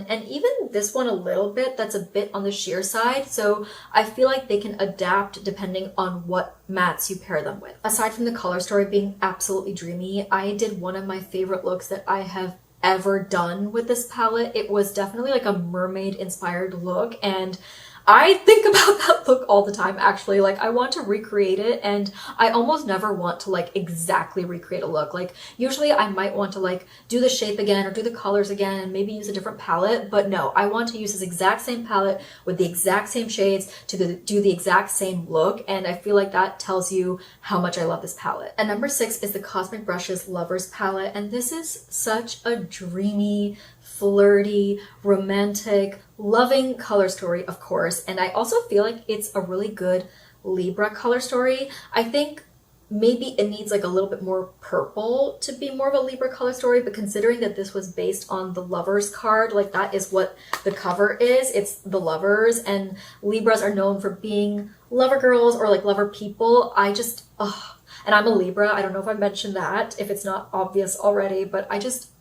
and even this one a little bit that's a bit on the sheer side. So I feel like they can adapt depending on what mattes you pair them with. Aside from the color story being absolutely dreamy, I did one of my favorite looks that I have ever done with this palette. It was definitely like a mermaid inspired look, and I think about that look all the time actually. Like I want to recreate it, and I almost never want to like exactly recreate a look. Like usually I might want to like do the shape again or do the colors again and maybe use a different palette, but no, I want to use this exact same palette with the exact same shades to do the exact same look, and I feel like that tells you how much I love this palette. And number 6 is the Cosmic Brushes Lovers palette, and this is such a dreamy, flirty, romantic, loving color story, of course. And I also feel like it's a really good Libra color story. I think maybe it needs like a little bit more purple to be more of a Libra color story, but considering that this was based on the Lovers card, like that is what the cover is. It's the Lovers, and Libras are known for being lover girls or like lover people. And I'm a Libra. I don't know if I mentioned that, if it's not obvious already, but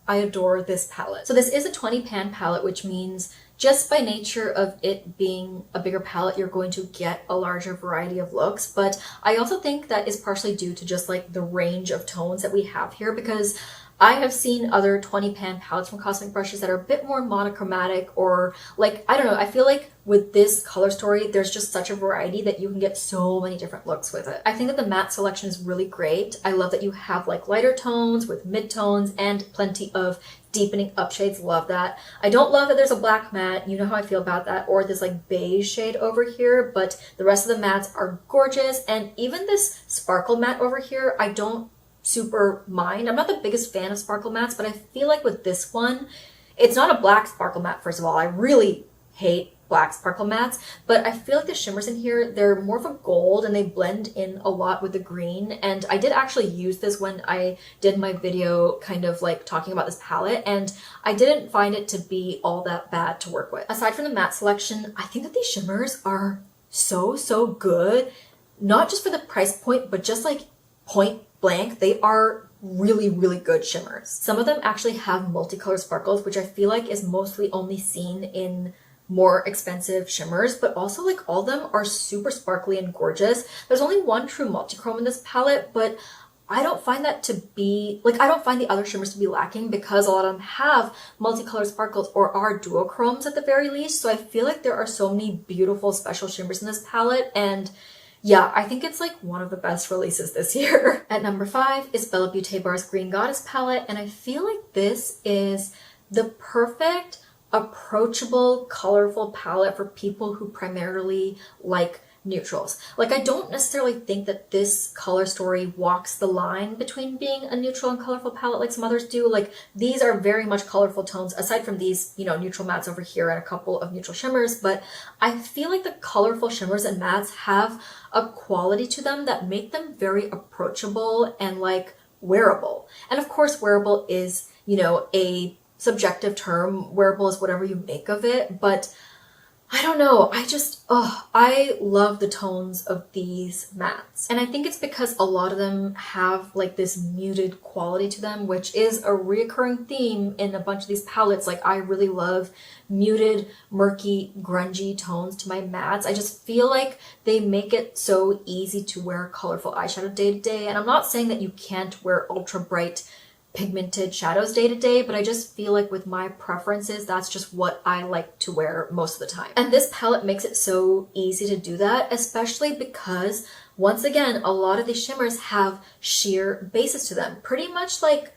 I adore this palette. So this is a 20 pan palette, which means just by nature of it being a bigger palette, you're going to get a larger variety of looks. But I also think that is partially due to just like the range of tones that we have here, because I have seen other 20 pan palettes from Cosmic Brushes that are a bit more monochromatic, or like, I don't know, I feel like with this color story, there's just such a variety that you can get so many different looks with it. I think that the matte selection is really great. I love that you have like lighter tones with mid-tones and plenty of deepening up shades. Love that. I don't love that there's a black matte, you know how I feel about that, or this like beige shade over here, but the rest of the mattes are gorgeous. And even this sparkle matte over here, I don't super mind. I'm not the biggest fan of sparkle mattes, but I feel like with this one, it's not a black sparkle matte, first of all. I really hate black sparkle mattes, but I feel like the shimmers in here, they're more of a gold and they blend in a lot with the green. And I did actually use this when I did my video kind of like talking about this palette, and I didn't find it to be all that bad to work with. Aside from the matte selection, I think that these shimmers are so good, not just for the price point, but just like point blank, they are really good shimmers. Some of them actually have multicolor sparkles, which I feel like is mostly only seen in more expensive shimmers, but also like all of them are super sparkly and gorgeous. There's only one true multichrome in this palette, but I don't find that to be, like, I don't find the other shimmers to be lacking because a lot of them have multicolored sparkles or are duochromes at the very least. So I feel like there are so many beautiful special shimmers in this palette, and yeah, I think it's like one of the best releases this year. At number 5 is Bella Beaute Bar's Green Goddess palette, and I feel like this is the perfect approachable, colorful palette for people who primarily like neutrals. Like, I don't necessarily think that this color story walks the line between being a neutral and colorful palette like some others do. Like, these are very much colorful tones, aside from these, you know, neutral mattes over here and a couple of neutral shimmers, but I feel like the colorful shimmers and mattes have a quality to them that make them very approachable and like wearable. And of course, wearable is, you know, a subjective term. Wearable is whatever you make of it, but I don't know, I love the tones of these mattes. And I think it's because a lot of them have like this muted quality to them, which is a reoccurring theme in a bunch of these palettes. Like, I really love muted, murky, grungy tones to my mattes. I just feel like they make it so easy to wear colorful eyeshadow day to day. And I'm not saying that you can't wear ultra bright pigmented shadows day to day, but I just feel like with my preferences, that's just what I like to wear most of the time. And this palette makes it so easy to do that, especially because, once again, a lot of these shimmers have sheer bases to them. Pretty much like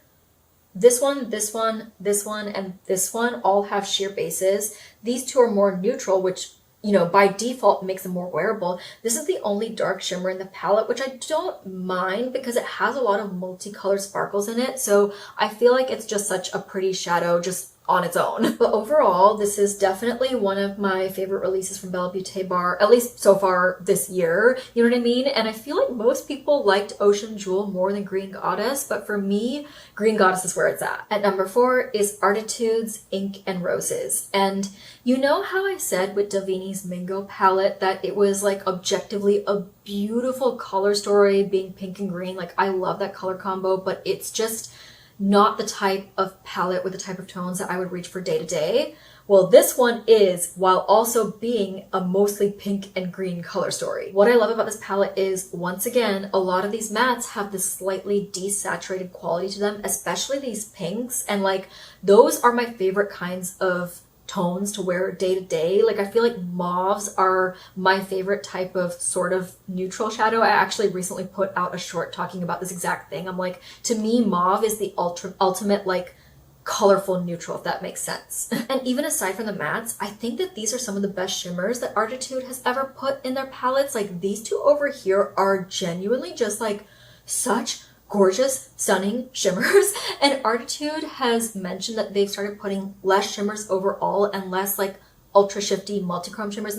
this one, this one, this one, and this one all have sheer bases. These two are more neutral, which, you know, by default makes them more wearable. This is the only dark shimmer in the palette, which I don't mind because it has a lot of multicolored sparkles in it. So I feel like it's just such a pretty shadow just on its own. But overall, this is definitely one of my favorite releases from Bella Beaute Bar, at least so far this year. You know what I mean? And I feel like most people liked Ocean Jewel more than Green Goddess, but for me, Green Goddess is where it's at. At number 4 is Arttitude's Ink and Roses. And you know how I said with Davini's Mingo palette that it was like objectively a beautiful color story, being pink and green? Like, I love that color combo, but it's just not the type of palette with the type of tones that I would reach for day to day. Well, this one is, while also being a mostly pink and green color story. What I love about this palette is, once again, a lot of these mattes have this slightly desaturated quality to them, especially these pinks, and like, those are my favorite kinds of tones to wear day to day. Like, I feel like mauves are my favorite type of sort of neutral shadow. I actually recently put out a short talking about this exact thing. I'm like, to me, mauve is the ultimate like colorful neutral, if that makes sense. And even aside from the mattes, I think that these are some of the best shimmers that Arttitude has ever put in their palettes. Like, these two over here are genuinely just like such gorgeous, stunning shimmers. And Arttitude has mentioned that they've started putting less shimmers overall and less like ultra shifty multi-chrome shimmers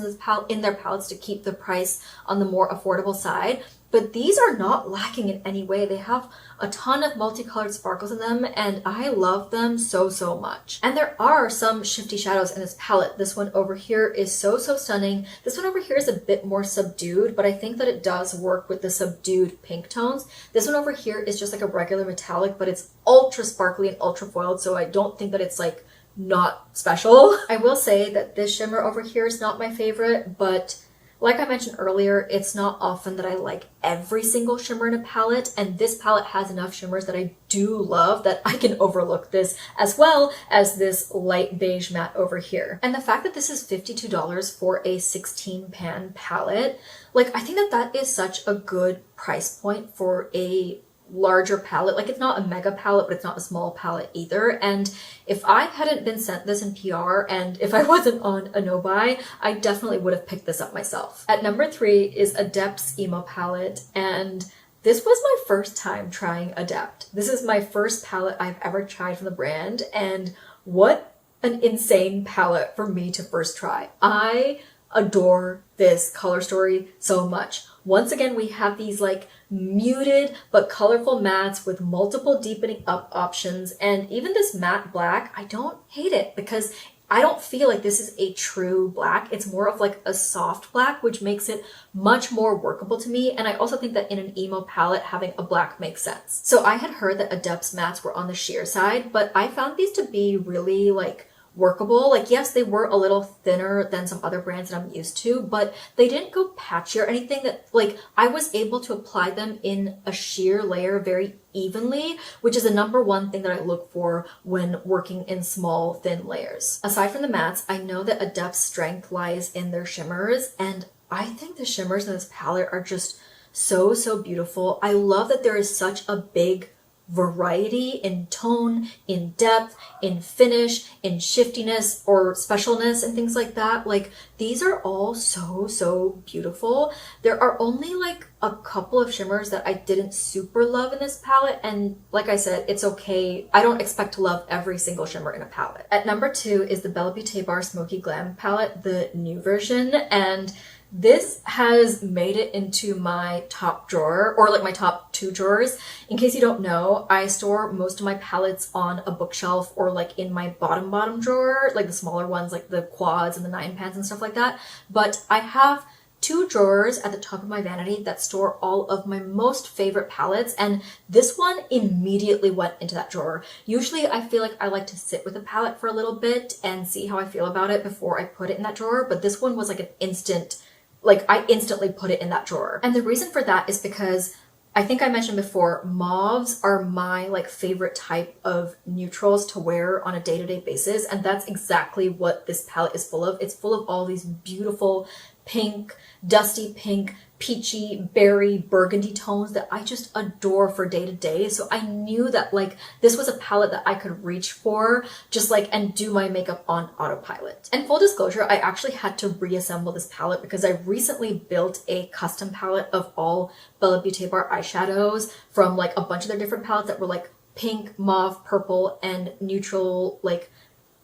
in their palettes to keep the price on the more affordable side. But these are not lacking in any way. They have a ton of multicolored sparkles in them, and I love them so much. And there are some shifty shadows in this palette. This one over here is so stunning. This one over here is a bit more subdued, but I think that it does work with the subdued pink tones. This one over here is just like a regular metallic, but it's ultra sparkly and ultra foiled, so I don't think that it's like not special. I will say that this shimmer over here is not my favorite, but like I mentioned earlier, it's not often that I like every single shimmer in a palette, and this palette has enough shimmers that I do love that I can overlook this, as well as this light beige matte over here. And the fact that this is $52 for a 16 pan palette, like, I think that that is such a good price point for a larger palette. Like, it's not a mega palette, but it's not a small palette either. And if I hadn't been sent this in PR and if I wasn't on a no-buy, I definitely would have picked this up myself. At number 3 is Adept's Emo palette, and This was my first time trying Adept. This is my first palette I've ever tried from the brand, and what an insane palette for me to first try. I adore this color story so much. Once again, we have these like muted but colorful mattes with multiple deepening up options, and even this matte black, I don't hate it because I don't feel like this is a true black. It's more of like a soft black, which makes it much more workable to me. And I also think that in an emo palette, having a black makes sense. So I had heard that Adept's mattes were on the sheer side, but I found these to be really like workable. Like, yes, they were a little thinner than some other brands that I'm used to, but they didn't go patchy or anything. That like I was able to apply them in a sheer layer very evenly, which is the number one thing that I look for when working in small, thin layers. Aside from the mattes, I know that Adept's strength lies in their shimmers, and I think the shimmers in this palette are just so beautiful. I love that there is such a big variety in tone, in depth, in finish, in shiftiness or specialness and things like that. Like, these are all so beautiful. There are only like a couple of shimmers that I didn't super love in this palette, and like I said, it's okay. I don't expect to love every single shimmer in a palette. At number 2 is the Beaute Bar Smoky Glam palette, the new version, and this has made it into my top drawer, or like my top 2 drawers. In case you don't know, I store most of my palettes on a bookshelf or like in my bottom drawer, like the smaller ones, like the quads and the 9 pans and stuff like that. But I have 2 drawers at the top of my vanity that store all of my most favorite palettes, and this one immediately went into that drawer. Usually I feel like I like to sit with a palette for a little bit and see how I feel about it before I put it in that drawer, but this one was like an instant, like I instantly put it in that drawer. And the reason for that is because I think I mentioned before, mauves are my like favorite type of neutrals to wear on a day-to-day basis, and that's exactly what this palette is full of. It's full of all these beautiful pink, dusty pink, peachy, berry, burgundy tones that I just adore for day to day. So I knew that like this was a palette that I could reach for just like and do my makeup on autopilot. And full disclosure, I actually had to reassemble this palette because I recently built a custom palette of all Bella Beaute Bar eyeshadows from like a bunch of their different palettes that were like pink, mauve, purple, and neutral, like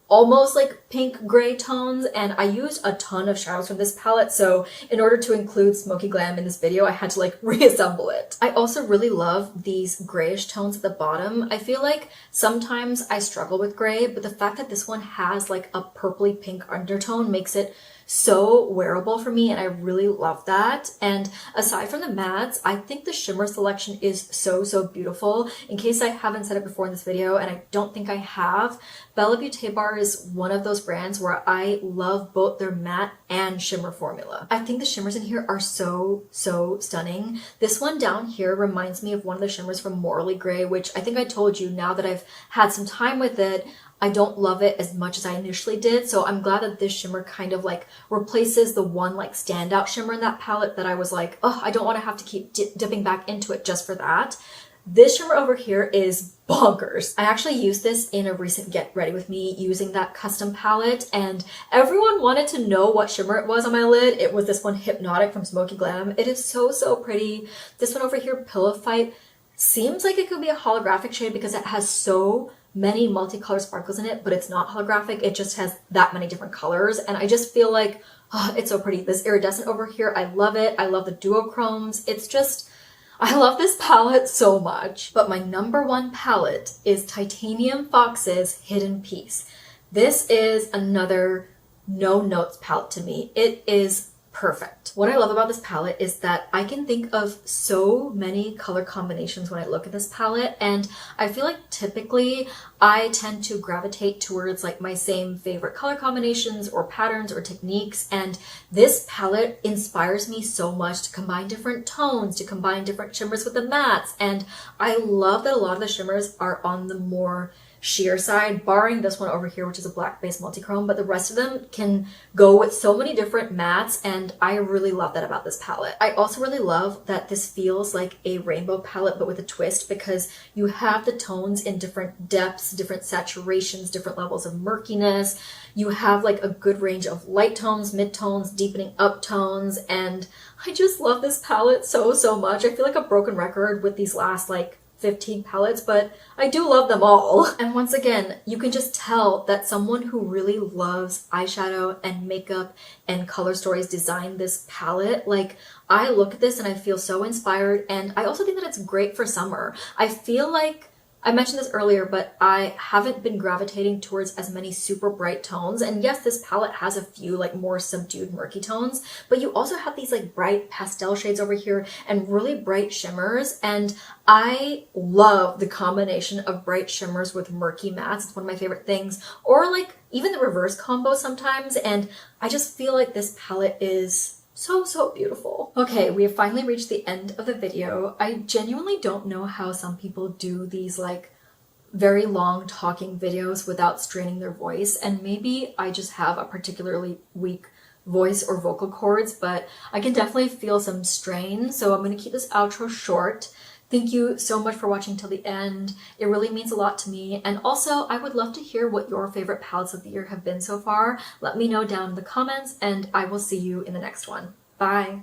almost like pink gray tones, and I used a ton of shadows from this palette, so in order to include Smoky Glam in this video, I had to like reassemble it. I also really love these grayish tones at the bottom. I feel like sometimes I struggle with gray, but the fact that this one has like a purpley pink undertone makes it so wearable for me, and I really love that. And aside from the mattes, I think the shimmer selection is so beautiful. In case I haven't said it before in this video, and I don't think I have, Bella Beaute Bar is one of those brands where I love both their matte and shimmer formula. I think the shimmers in here are so stunning. This one down here reminds me of one of the shimmers from Morally Grey, which I think I told you, now that I've had some time with it, I don't love it as much as I initially did, so I'm glad that this shimmer kind of like replaces the one like standout shimmer in that palette that I was like, oh, I don't want to have to keep dipping back into it just for that. This shimmer over here is bonkers. I actually used this in a recent Get Ready With Me using that custom palette, and everyone wanted to know what shimmer it was on my lid. It was this one, Hypnotic from Smoky Glam. It is so pretty. This one over here, Pillow Fight, seems like it could be a holographic shade because it has so many multicolored sparkles in it, but it's not holographic. It just has that many different colors, and I just feel like, oh, it's so pretty. This iridescent over here, I love it. I love the duochromes. It's just, I love this palette so much. But my number 1 palette is Titanium Fox's Hidden Piece. This is another no notes palette to me. It is perfect. What I love about this palette is that I can think of so many color combinations when I look at this palette, and I feel like typically I tend to gravitate towards like my same favorite color combinations or patterns or techniques, and this palette inspires me so much to combine different tones, to combine different shimmers with the mattes, and I love that a lot of the shimmers are on the more sheer side, barring this one over here, which is a black base multi-chrome, but the rest of them can go with so many different mattes, and I really love that about this palette. I also really love that this feels like a rainbow palette, but with a twist, because you have the tones in different depths, different saturations, different levels of murkiness. You have like a good range of light tones, mid-tones, deepening up tones, and I just love this palette so, so much. I feel like a broken record with these last like 15 palettes, but I do love them all. And once again, you can just tell that someone who really loves eyeshadow and makeup and color stories designed this palette. Like, I look at this and I feel so inspired, and I also think that it's great for summer. I feel like I mentioned this earlier, but I haven't been gravitating towards as many super bright tones. And yes, this palette has a few like more subdued murky tones, but you also have these like bright pastel shades over here and really bright shimmers. And I love the combination of bright shimmers with murky mattes. It's one of my favorite things, or like even the reverse combo sometimes. And I just feel like this palette is so, so beautiful. Okay, we have finally reached the end of the video. I genuinely don't know how some people do these like very long talking videos without straining their voice, and maybe I just have a particularly weak voice or vocal cords, but I can definitely feel some strain, so I'm going to keep this outro short. Thank you so much for watching till the end. It really means a lot to me. And also, I would love to hear what your favorite palettes of the year have been so far. Let me know down in the comments, and I will see you in the next one. Bye!